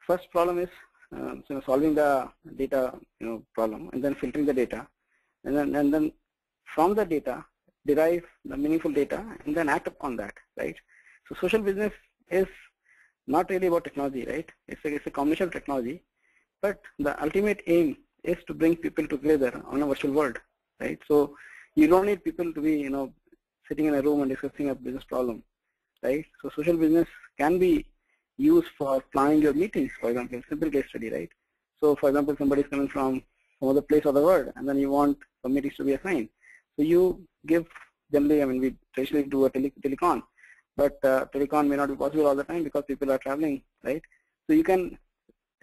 B: first problem is solving the data problem, and then filtering the data, and then from the data derive the meaningful data, and then act upon that, right? So social business is not really about technology, right? It's a combination of technology, but the ultimate aim is to bring people together on a virtual world, right? So you don't need people to be sitting in a room and discussing a business problem, right? So social business can be used for planning your meetings, for example, simple case study, right? So for example, somebody is coming from some other place of the world, and then you want some meetings to be assigned. So you give, generally, we traditionally do a telecon, but telecon may not be possible all the time because people are traveling, right? So you can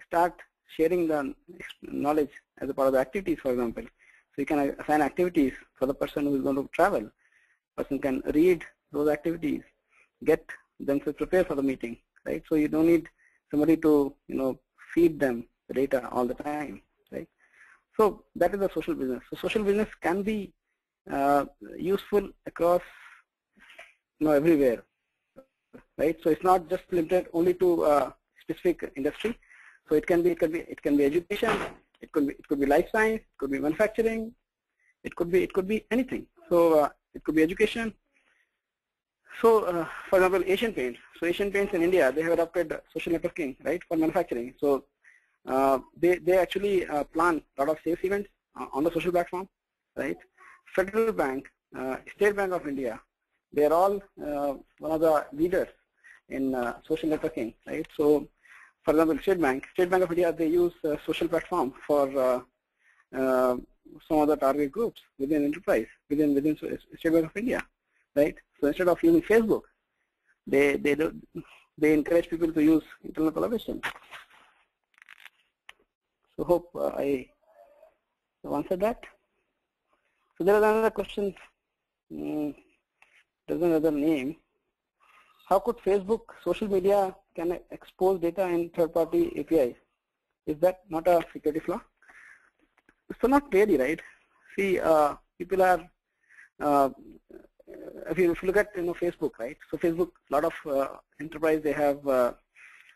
B: start sharing the knowledge as a part of the activities, for example. So you can assign activities for the person who is going to travel. Person can read those activities, get themselves prepared for the meeting, right? So you don't need somebody to feed them the data all the time, right? So that is the social business. So social business can be useful across everywhere, right? So it's not just limited only to a specific industry. So it can be education, it could be life science, it could be manufacturing, it could be anything. So it could be education. So for example, Asian Paints. So Asian Paints in India, they have adopted social networking, right, for manufacturing. So they actually plan a lot of sales events on the social platform, right? Federal Bank, State Bank of India, they are all one of the leaders in social networking, right? So for example, State Bank of India, they use social platform for some other target groups within enterprise, within State Bank of India, right? So instead of using Facebook, they encourage people to use internal collaboration. So hope I answered that. So there is another question. There's another name. How could Facebook social media can expose data in third-party APIs? Is that not a security flaw? So not really, right? See, people are if you look at Facebook, right? So Facebook, a lot of enterprise, they have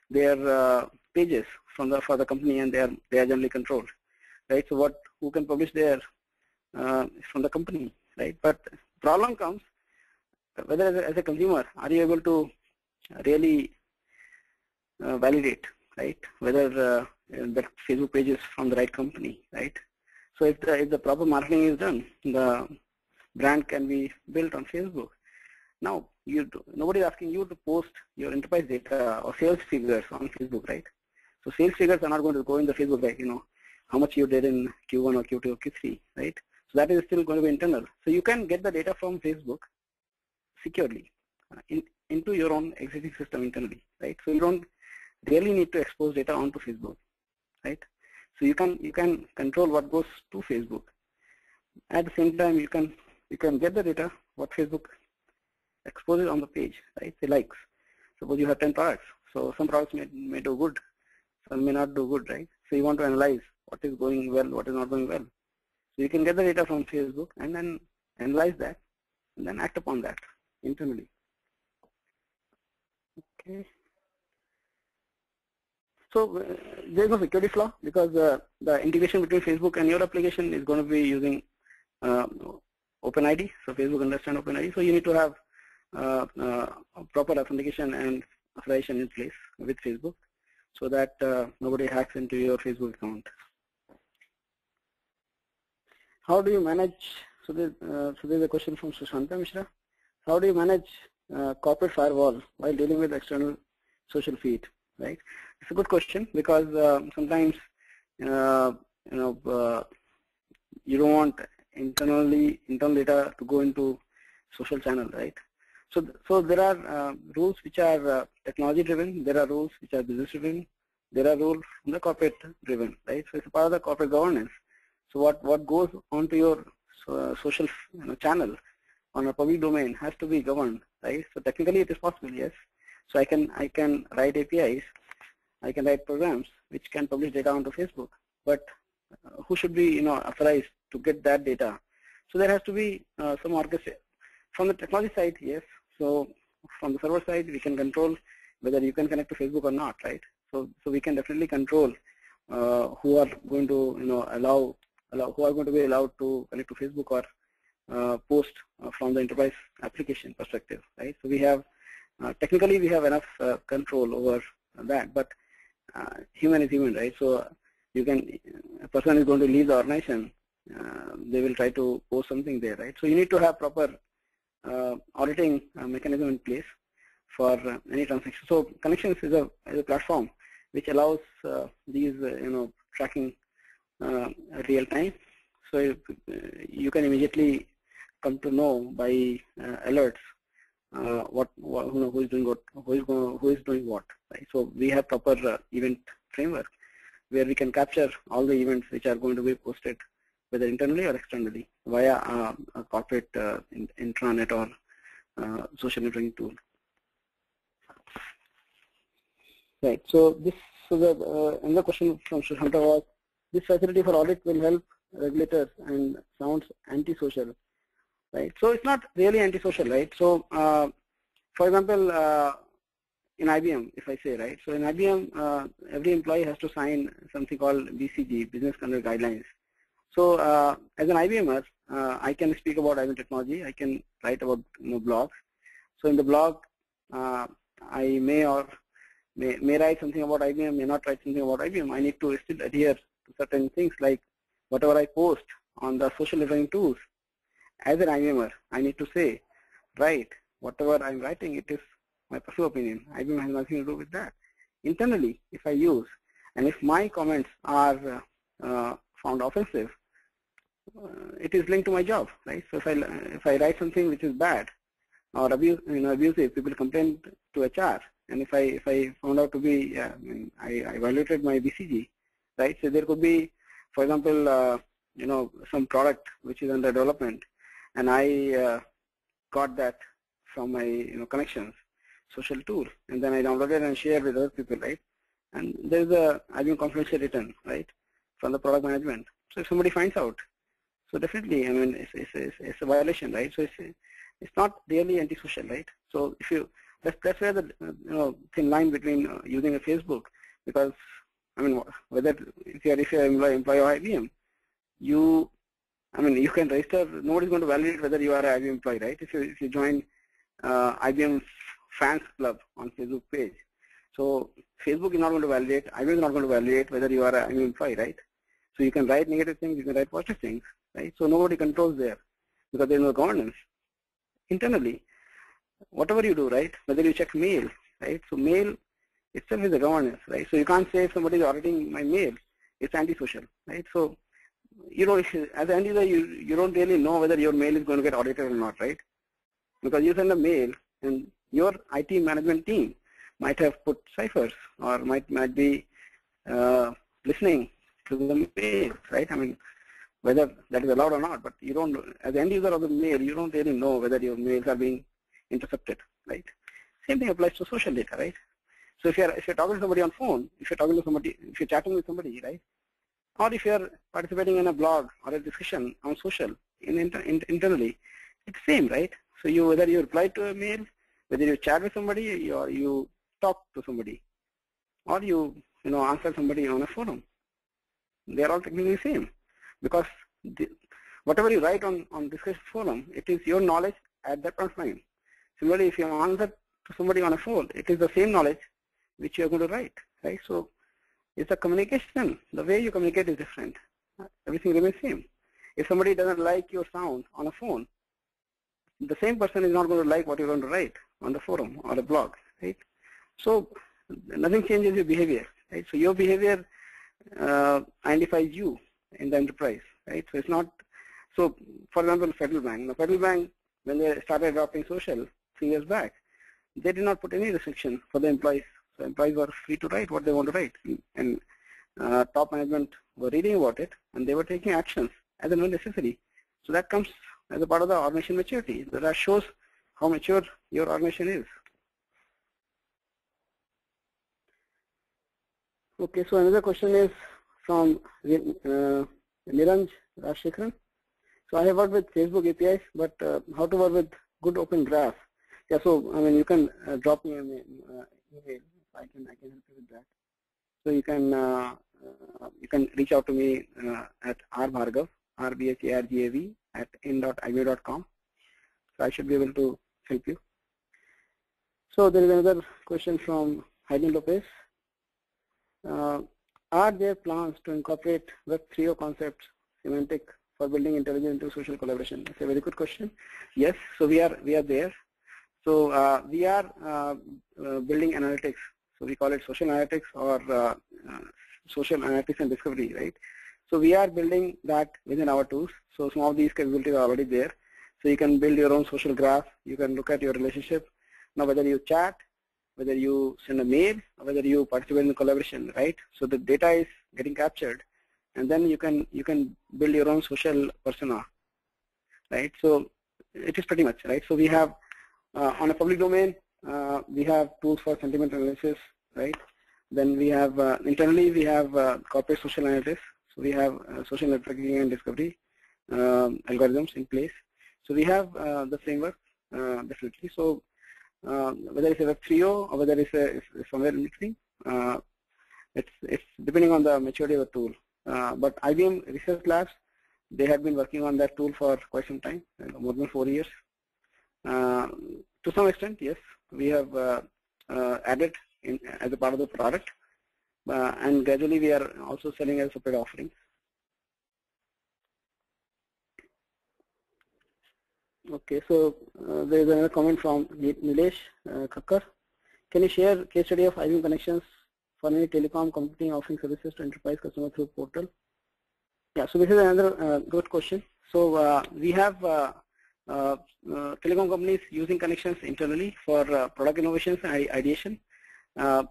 B: their pages for the company, and they are generally controlled, right? So who can publish there from the company, right? But problem comes whether as a consumer are you able to really validate, right? Whether that Facebook page is from the right company, right? So if the proper marketing is done, the brand can be built on Facebook. Now, nobody is asking you to post your enterprise data or sales figures on Facebook, right? So sales figures are not going to go in the Facebook, like how much you did in Q1 or Q2 or Q3, right? So that is still going to be internal. So you can get the data from Facebook securely into your own existing system internally, right? So you don't really need to expose data onto Facebook, right? So you can control what goes to Facebook. At the same time, you can get the data what Facebook exposes on the page, right? Say likes. Suppose you have 10 products, so some products may do good, some may not do good, right? So you want to analyze what is going well, what is not going well. So you can get the data from Facebook and then analyze that and then act upon that internally. Okay. So there is no security flaw because the integration between Facebook and your application is going to be using OpenID. So Facebook understands OpenID. So you need to have proper authentication and authorization in place with Facebook so that nobody hacks into your Facebook account. How do you manage? So there's a question from Sushanta Mishra. How do you manage corporate firewall while dealing with external social feed? Right? It's a good question because sometimes you don't want internal data to go into social channel, right? So there are rules which are technology driven. There are rules which are business driven. There are rules from the corporate driven, right? So it's a part of the corporate governance. So what goes onto your social channel on a public domain has to be governed, right? So technically it is possible, yes. So I can write APIs, I can write programs which can publish data onto Facebook, but who should be authorized to get that data? So there has to be some orchestration from the technology side, yes. So from the server side, we can control whether you can connect to Facebook or not, right? So we can definitely control who are going to who are going to be allowed to connect to Facebook or post from the enterprise application perspective, right? So we have technically we have enough control over that, but human is human, right? So a person is going to leave the organization, they will try to post something there, right? So you need to have proper auditing mechanism in place for any transaction. So Connections is a platform which allows these tracking real time. So you can immediately come to know by alerts who is doing what, who is doing what, right? So we have proper event framework where we can capture all the events which are going to be posted, whether internally or externally, via a corporate intranet or social networking tool. Right. So another question from Sushanta was, this facility for audit will help regulators and sounds antisocial, right? So it's not really antisocial, right? So for example, in IBM, if I say, right? So in IBM, every employee has to sign something called BCG, Business Conduct Guidelines. So as an IBMer, I can speak about IBM technology. I can write about blogs. So in the blog, I may write something about IBM, may not write something about IBM. I need to still adhere to certain things, like whatever I post on the social networking tools. As an IBMer, I need to say, right, whatever I'm writing, it is my personal opinion. IBM has nothing to do with that. internally, if I use, and if my comments are found offensive, it is linked to my job, right? So if I write something which is bad or abusive, people complain to HR, and if I found out to be I violated my BCG, right? So there could be, for example, some product which is under development, and I got that from my connections, social tool, and then I downloaded and shared with other people, right? And there's a IBM confidential written, right, from the product management. So if somebody finds out, so definitely, I mean, it's a violation, right? So it's not really antisocial, right? So if you that's where the thin line between using a Facebook, because I mean, whether if you're employee of IBM, you can register. Nobody's going to validate whether you are an IBM employee, right? If you join IBM fans club on Facebook page, so Facebook is not going to validate, IBM is not going to validate whether you are an IBM employee, right? So you can write negative things, you can write positive things, right? So nobody controls there because there is no governance internally. Whatever you do, right? Whether you check mail, right? So mail itself is a governance, right? So you can't say if somebody is auditing my mail, it's antisocial, right? So as an end user, you don't really know whether your mail is going to get audited or not, right? Because you send a mail and your IT management team might have put ciphers or might be listening to the mail, right? I mean, whether that is allowed or not, but you don't, as the end user of the mail, you don't really know whether your mails are being intercepted, right? Same thing applies to social data, right? So if you're talking to somebody on phone, if you're chatting with somebody, right? Or if you're participating in a blog or a discussion on social internally, it's same, right? So whether you reply to a mail, whether you chat with somebody or you talk to somebody, or you answer somebody on a forum, they are all technically same, because whatever you write on discussion forum, it is your knowledge at that point of time. Similarly, if you answer to somebody on a phone, it is the same knowledge which you are going to write, right? So it's a communication. The way you communicate is different. Everything remains same. If somebody doesn't like your sound on a phone, the same person is not going to like what you're going to write on the forum or a blog, right? So nothing changes your behavior, right? So your behavior identifies you in the enterprise, right? So it's not. So for example, Federal Bank. The Federal Bank, when they started adopting social 3 years back, they did not put any restriction for the employees. So employees were free to write what they want to write, and top management were reading about it, and they were taking actions as and when necessary. So that comes as a part of the organization maturity. That shows how mature your organization is. Okay, so another question is from Niranj Rajshekharan. So I have worked with Facebook APIs, but how to work with good open graph? Yeah, so I mean, you can drop me an email. I can help you with that. So you can reach out to me at rbhargav, rbhargav at in.ib.com. So I should be able to help you. So there is another question from Hayden Lopez. Are there plans to incorporate Web 3.0 concepts, semantic, for building intelligence into social collaboration? That's a very good question. Yes, so we are there. So we are building analytics. So we call it social analytics or social analytics and discovery, right? So we are building that within our tools. So some of these capabilities are already there. So you can build your own social graph. You can look at your relationship. Now whether you chat, whether you send a mail, or whether you participate in collaboration, right? So the data is getting captured, and then you can build your own social persona, right? So it is pretty much, right? So we have on a public domain, we have tools for sentiment analysis, right? Then we have internally we have corporate social analytics. So we have social networking and discovery algorithms in place. So we have the framework definitely. So whether it's a Web 3.0 or whether it's somewhere in between, it's depending on the maturity of the tool. But IBM Research Labs, they have been working on that tool for quite some time, more than 4 years. To some extent, yes, we have added in as a part of the product, and gradually we are also selling as a separate offering. Okay, so there is another comment from Nilesh Kakkar. Can you share case study of IBM connections for any telecom company offering services to enterprise customer through portal? Yeah, so this is another good question. So we have telecom companies using connections internally for product innovations and ideation.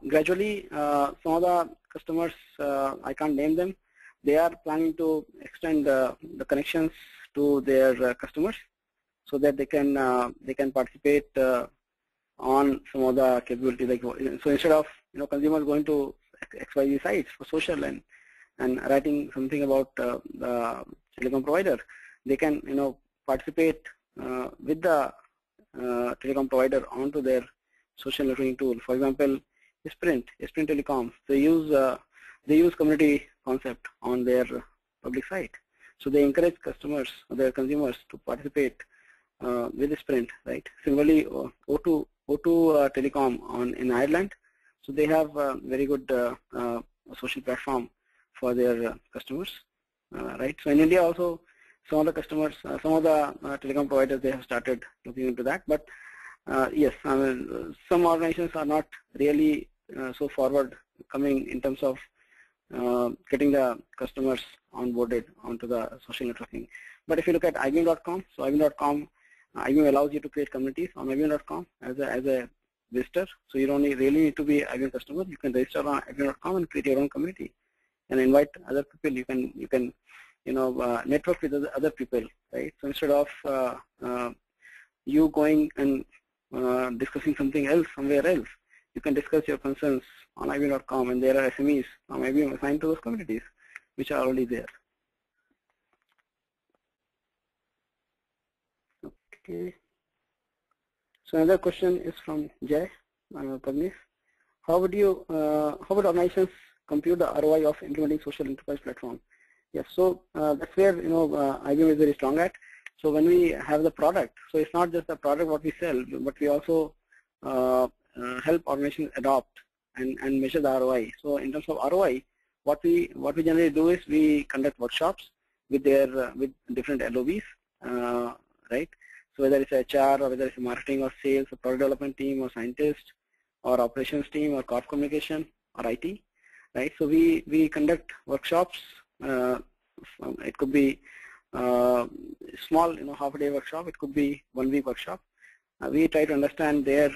B: Gradually, some of the customers, I can't name them, they are planning to extend the connections to their customers so that they can participate on some of the capability. Like, so instead of consumers going to XYZ sites for social and writing something about the telecom provider, they can participate with the telecom provider onto their social networking tool. For example, Sprint Telecom, they use community concept on their public site. So they encourage customers, their consumers, to participate with Sprint, right? Similarly, O2 Telecom in Ireland, so they have a very good social platform for their customers, right? So in India also, some of the customers, some of the telecom providers, they have started looking into that. But yes, I mean, some organizations are not really so forward coming in terms of getting the customers onboarded onto the social networking. But if you look at IBM.com, so IBM.com, IBM allows you to create communities on IBM.com as a visitor. So you don't really need to be IBM customer. You can register on IBM.com and create your own community and invite other people. You can network with other people, right? So instead of you going and discussing something else somewhere else, you can discuss your concerns on IBM.com, and there are SMEs from IBM assigned to those communities, which are already there. Okay. So another question is from Jay Pagnis. How would organizations compute the ROI of implementing social enterprise platform? Yes, so that's where IBM is very strong at. So when we have the product, so it's not just the product what we sell, but we also help organizations adopt and measure the ROI. So in terms of ROI, what we generally do is we conduct workshops with different LOBs, right? So whether it's HR or whether it's marketing or sales or product development team or scientist or operations team or corp communication or IT, right? So we conduct workshops. It could be small, half-a-day workshop. It could be 1 week workshop. We try to understand their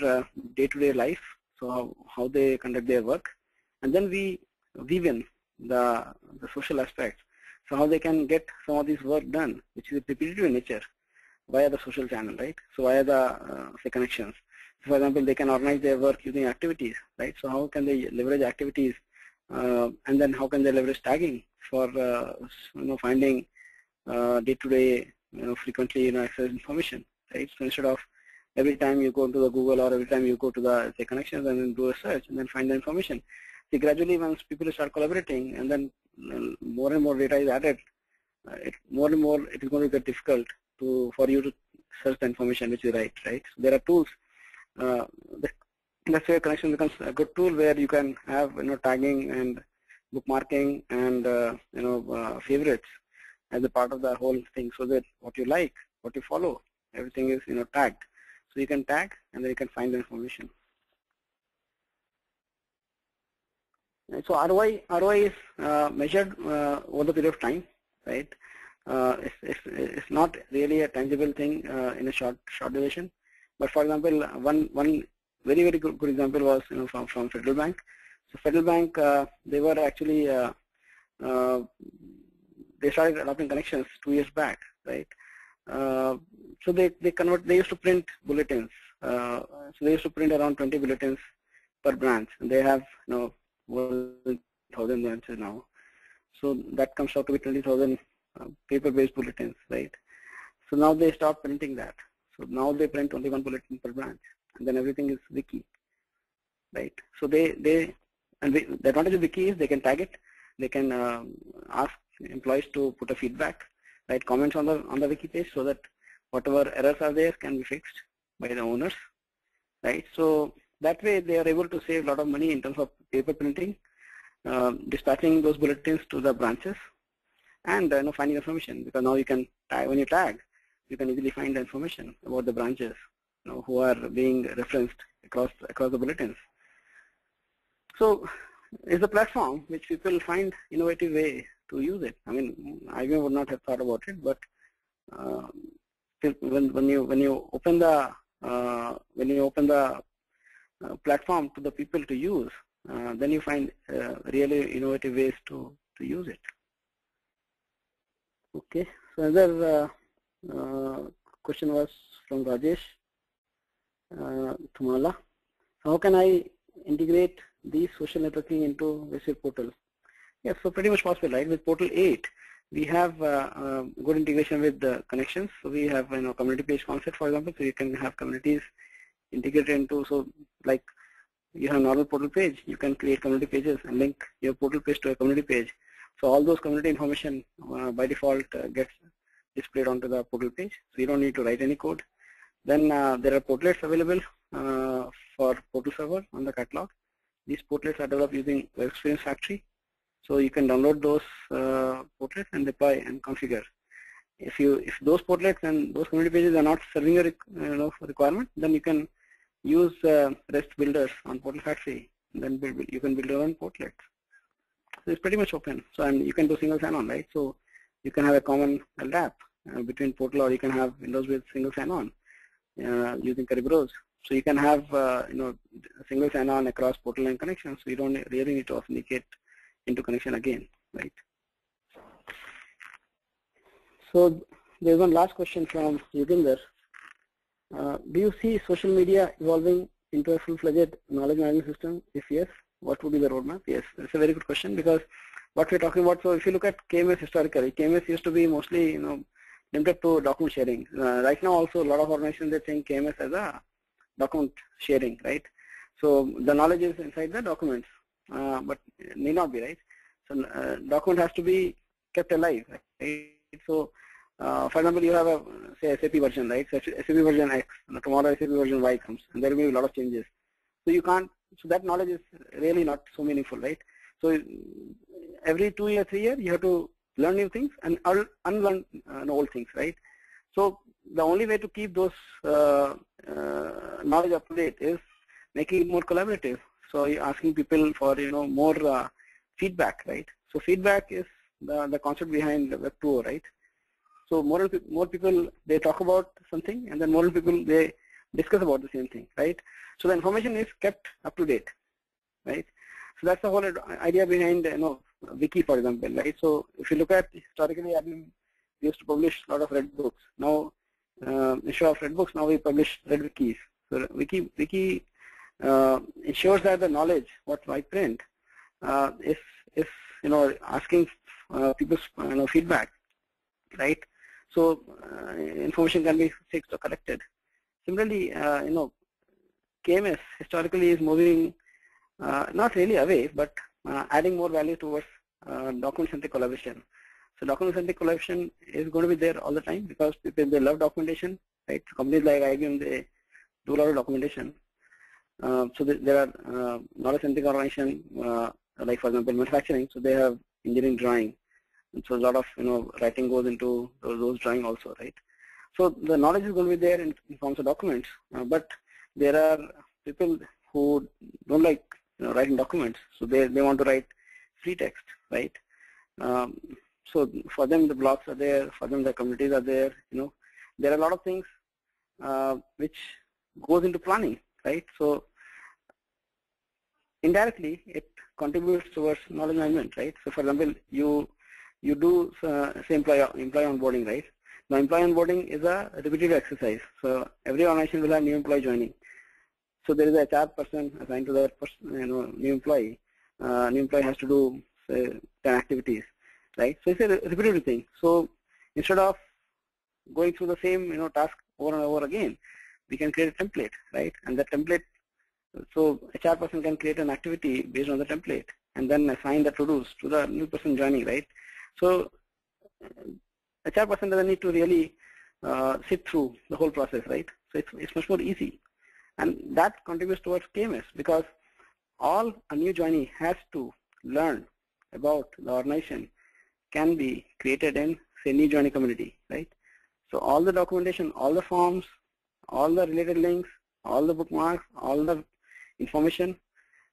B: day-to-day life, so how they conduct their work, and then we weave in the social aspects, so how they can get some of this work done, which is repetitive in nature, via the social channel, right? So via the say connections. So for example, they can organize their work using activities, right? So how can they leverage activities, and then how can they leverage tagging for finding day-to-day frequently access information, right? So instead of every time you go to the Google or every time you go to the say connections and then do a search and then find the information. See, gradually once people start collaborating and then more and more data is added, more and more it is going to get difficult for you to search the information which you write, right? So there are tools. That's where connection becomes a good tool, where you can have tagging and bookmarking and favorites as a part of the whole thing, so that what you like, what you follow, everything is tagged. So you can tag and then you can find the information. And so ROI is measured over the period of time, right? It's not really a tangible thing in a short duration. But for example, one very good example was from Federal Bank. So Federal Bank, they were actually they started adopting connections 2 years back, right? So they used to print bulletins. So they used to print around 20 bulletins per branch, and they have more than 1,000 branches now. So that comes out to be 20,000 paper-based bulletins, right? So now they stop printing that. So now they print only 1 bulletin per branch, and then everything is wiki, right? So the advantage of wiki is they can tag it, they can ask employees to put a feedback, write comments on the wiki page, so that whatever errors are there can be fixed by the owners, right? So that way they are able to save a lot of money in terms of paper printing, dispatching those bulletins to the branches, and finding information, because now you can tag, when you tag, you can easily find the information about the branches who are being referenced across the bulletins. So is a platform which people find innovative way to use it. I mean, IBM would not have thought about it, but when you open the platform to the people to use, then you find really innovative ways to use it. Okay, so another question was from Rajesh Thumala. How can I integrate these social networking into WebSphere portal? Yes, so pretty much possible, right? With portal 8, we have good integration with the connections. So we have community page concept, for example. So you can have communities integrated into. So like you have a normal portal page, you can create community pages and link your portal page to a community page. So all those community information by default gets displayed onto the portal page. So you don't need to write any code. Then there are portlets available for portal server on the catalog. These portlets are developed using WebSphere Factory. So you can download those portlets and deploy and configure. If those portlets and those community pages are not serving your requirement, then you can use REST builders on Portal Factory. And then you can build your own portlets. So it's pretty much open. So you can do single sign-on, right? So you can have a common LDAP between portal, or you can have Windows with single sign-on using Kerberos. So you can have single sign-on across portal and connections. So you don't really need to authenticate into connection again, right? So there's one last question from Yuginder. Do you see social media evolving into a full-fledged knowledge management system? If yes, what would be the roadmap? Yes, that's a very good question, because what we're talking about, so if you look at KMS historically, KMS used to be mostly limited to document sharing. Right now also a lot of organizations are saying KMS as a document sharing, right? So the knowledge is inside the documents, but it need not be, right? So document has to be kept alive, right? So for example, you have a say SAP version, right? So SAP version X, tomorrow SAP version Y comes, and there will be a lot of changes. So you can't. So that knowledge is really not so meaningful, right? So every 2 years, 3 years, you have to learn new things and unlearn old things, right? So the only way to keep those knowledge up to date is making it more collaborative. So you're asking people for more feedback, right? So feedback is the concept behind Web 2.0, right? So more people, they talk about something, and then more people, they discuss about the same thing, right? So the information is kept up to date, right? So that's the whole idea behind wiki, for example, right? So if you look at historically, we used to publish a lot of red books. Now instead of red books, now we publish red wikis. So wiki ensures that the knowledge what I print is asking people's feedback, right? So information can be fixed or corrected. Similarly, KMS historically is moving not really away, but adding more value towards document-centric collaboration. So document-centric collaboration is going to be there all the time, because people, they love documentation, right? Companies like IBM, they do a lot of documentation. So there are knowledge-centric organizations, like for example manufacturing. So they have engineering drawing, and so a lot of writing goes into those drawing also, right? So the knowledge is going to be there in forms of documents, but there are people who don't like writing documents, so they want to write free text, right? So for them the blogs are there, for them the communities are there. There are a lot of things which goes into planning, right? So indirectly it contributes towards knowledge management, right? So for example, you do say employee onboarding, right? Now employee onboarding is a repetitive exercise. So every organization will have new employee joining. So there is a HR person assigned to that person, new employee. New employee has to do say 10 activities, right? So it's a repetitive thing. So instead of going through the same task over and over again, we can create a template, right? And that template, so HR person can create an activity based on the template and then assign the to-dos to the new person joining, right? So HR person doesn't need to really sit through the whole process, right? So it's much more easy, and that contributes towards KMS, because all a new joinee has to learn about the organization can be created in say new joinee community, right? So all the documentation, all the forms, all the related links, all the bookmarks, all the information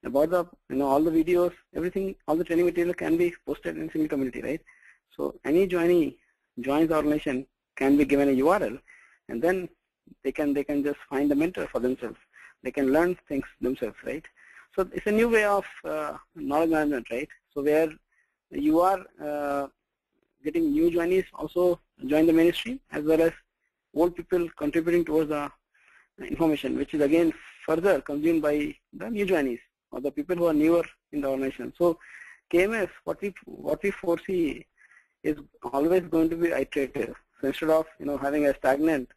B: about the all the videos, everything, all the training material can be posted in a single community, right? So any joinee joins the organization can be given a URL, and then they can just find the mentor for themselves. They can learn things themselves, right? So it's a new way of knowledge management, right? So where you are getting new joinees also join the mainstream, as well as old people contributing towards the information, which is again further consumed by the new joinees or the people who are newer in the organization. So KMS, what we foresee is always going to be iterative. So instead of having a stagnant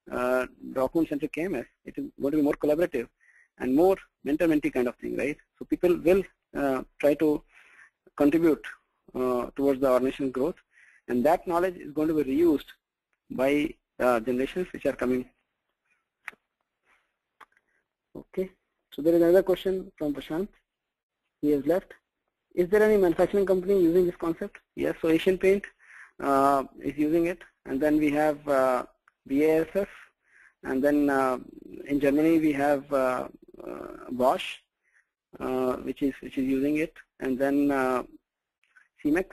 B: document-centric KMS, it is going to be more collaborative and more mentor-mentee kind of thing, right? So people will try to contribute towards the organization's growth, and that knowledge is going to be reused by generations which are coming. Okay, so there is another question from Prashant. He has left. Is there any manufacturing company using this concept? Yes, so Asian Paint is using it, and then we have BASF, and then in Germany we have Bosch, which is using it, and then Cemex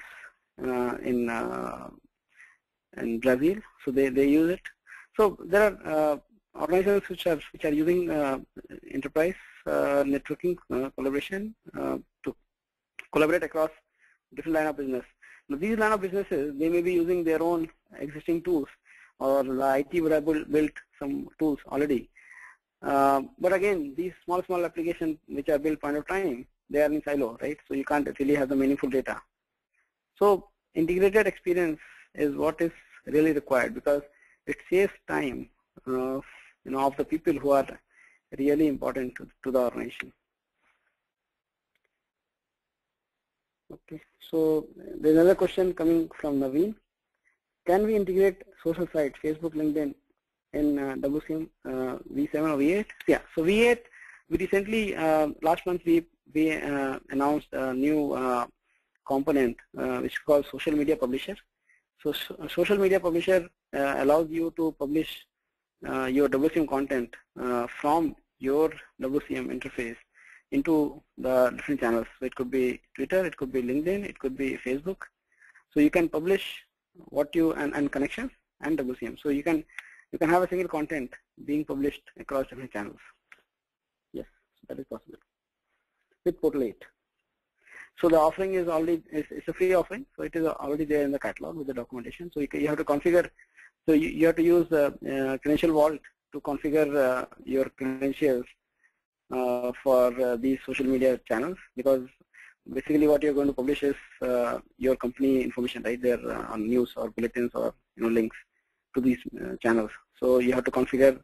B: in Brazil, so they use it. So there are organizations which are using enterprise networking collaboration to collaborate across different line of business. Now these line of businesses, they may be using their own existing tools, or the IT would have built some tools already. But again, these small applications which are built point of time, they are in silo, right? So you can't really have the meaningful data. So integrated experience is what is really required, because it saves time of the people who are really important to the organization. Okay, so there's another question coming from Naveen. Can we integrate social sites, Facebook, LinkedIn, in WCM V7 or V8? Yeah, so V8, we recently, last month, we announced a new component which is called Social Media Publisher. So Social Media Publisher allows you to publish your WCM content from your WCM interface into the different channels. So it could be Twitter, it could be LinkedIn, it could be Facebook. So you can publish what you and connections and WCM. So you can have a single content being published across different channels. Yes, so that is possible with Portal 8. So the offering is already it's a free offering, so it is already there in the catalog with the documentation. So you have to configure. So you have to use the credential vault to configure your credentials for these social media channels, because basically what you're going to publish is your company information, right there on news or bulletins or links to these channels. So you have to configure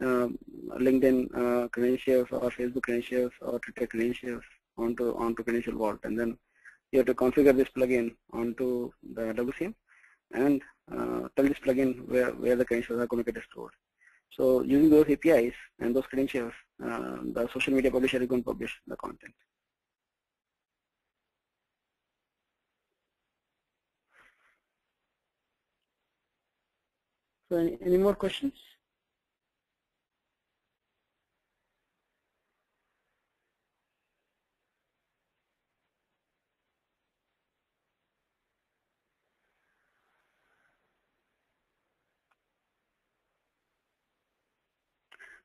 B: LinkedIn credentials or Facebook credentials or Twitter credentials onto Credential Vault, and then you have to configure this plugin onto the WCM and tell this plugin where the credentials are going to get stored. So using those APIs and those credentials, the social media publisher is going to publish the content. So any more questions?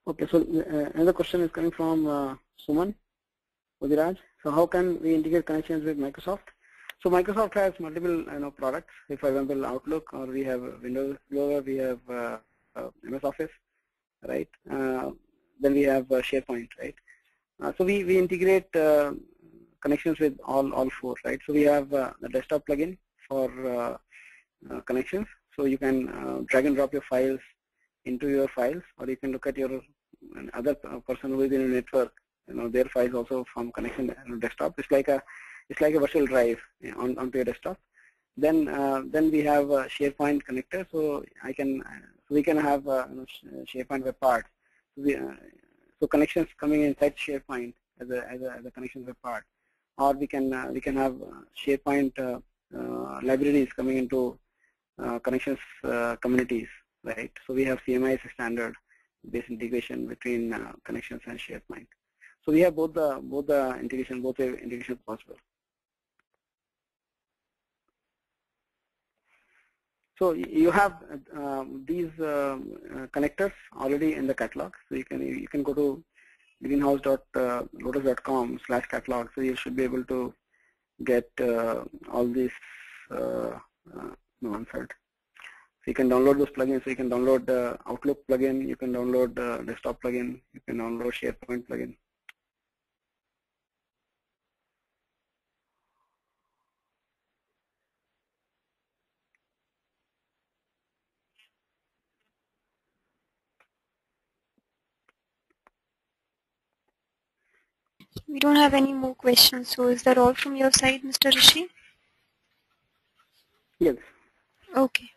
B: Okay, so another question is coming from Suman Udiraj. So how can we integrate connections with Microsoft? So Microsoft has multiple products. If, for example, Outlook, or we have Windows Explorer, we have MS Office, right? Then we have SharePoint, right? So we integrate connections with all four, right? So we have the desktop plugin for connections. So you can drag and drop your files into your files, or you can look at your other person who is in a network, their files also from connection desktop. It's like a virtual drive onto your desktop. Then we have a SharePoint connector, so we can have SharePoint web part. So connections coming inside SharePoint as a connection web part, or we can have SharePoint libraries coming into connections communities, right? So we have CMI as a standard based integration between connections and SharePoint. So we have both the integration, both the integration possible. So you have these connectors already in the catalog. So you can go to greenhouse.lotus.com/catalog. So you should be able to get all these answered. So you can download those plugins. So you can download the Outlook plugin. You can download the desktop plugin. You can download SharePoint plugin.
A: We don't have any more questions. So is that all from your side, Mr. Rishi?
B: Yes.
A: Okay.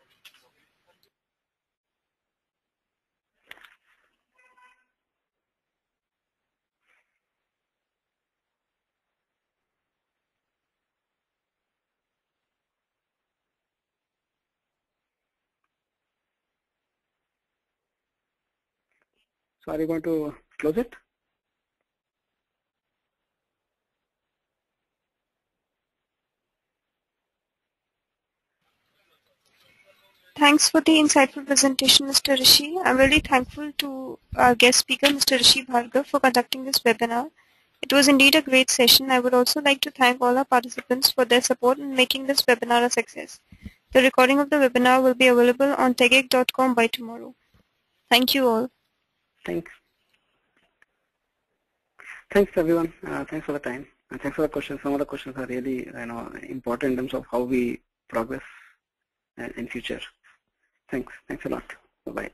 B: So are you going to close it?
A: Thanks for the insightful presentation, Mr. Rishi. I'm really thankful to our guest speaker, Mr. Rishi Bhargav, for conducting this webinar. It was indeed a great session. I would also like to thank all our participants for their support in making this webinar a success. The recording of the webinar will be available on techgeek.com by tomorrow. Thank you all.
B: Thanks. Thanks everyone. Thanks for the time and thanks for the questions. Some of the questions are really important in terms of how we progress in future. Thanks a lot. Bye bye.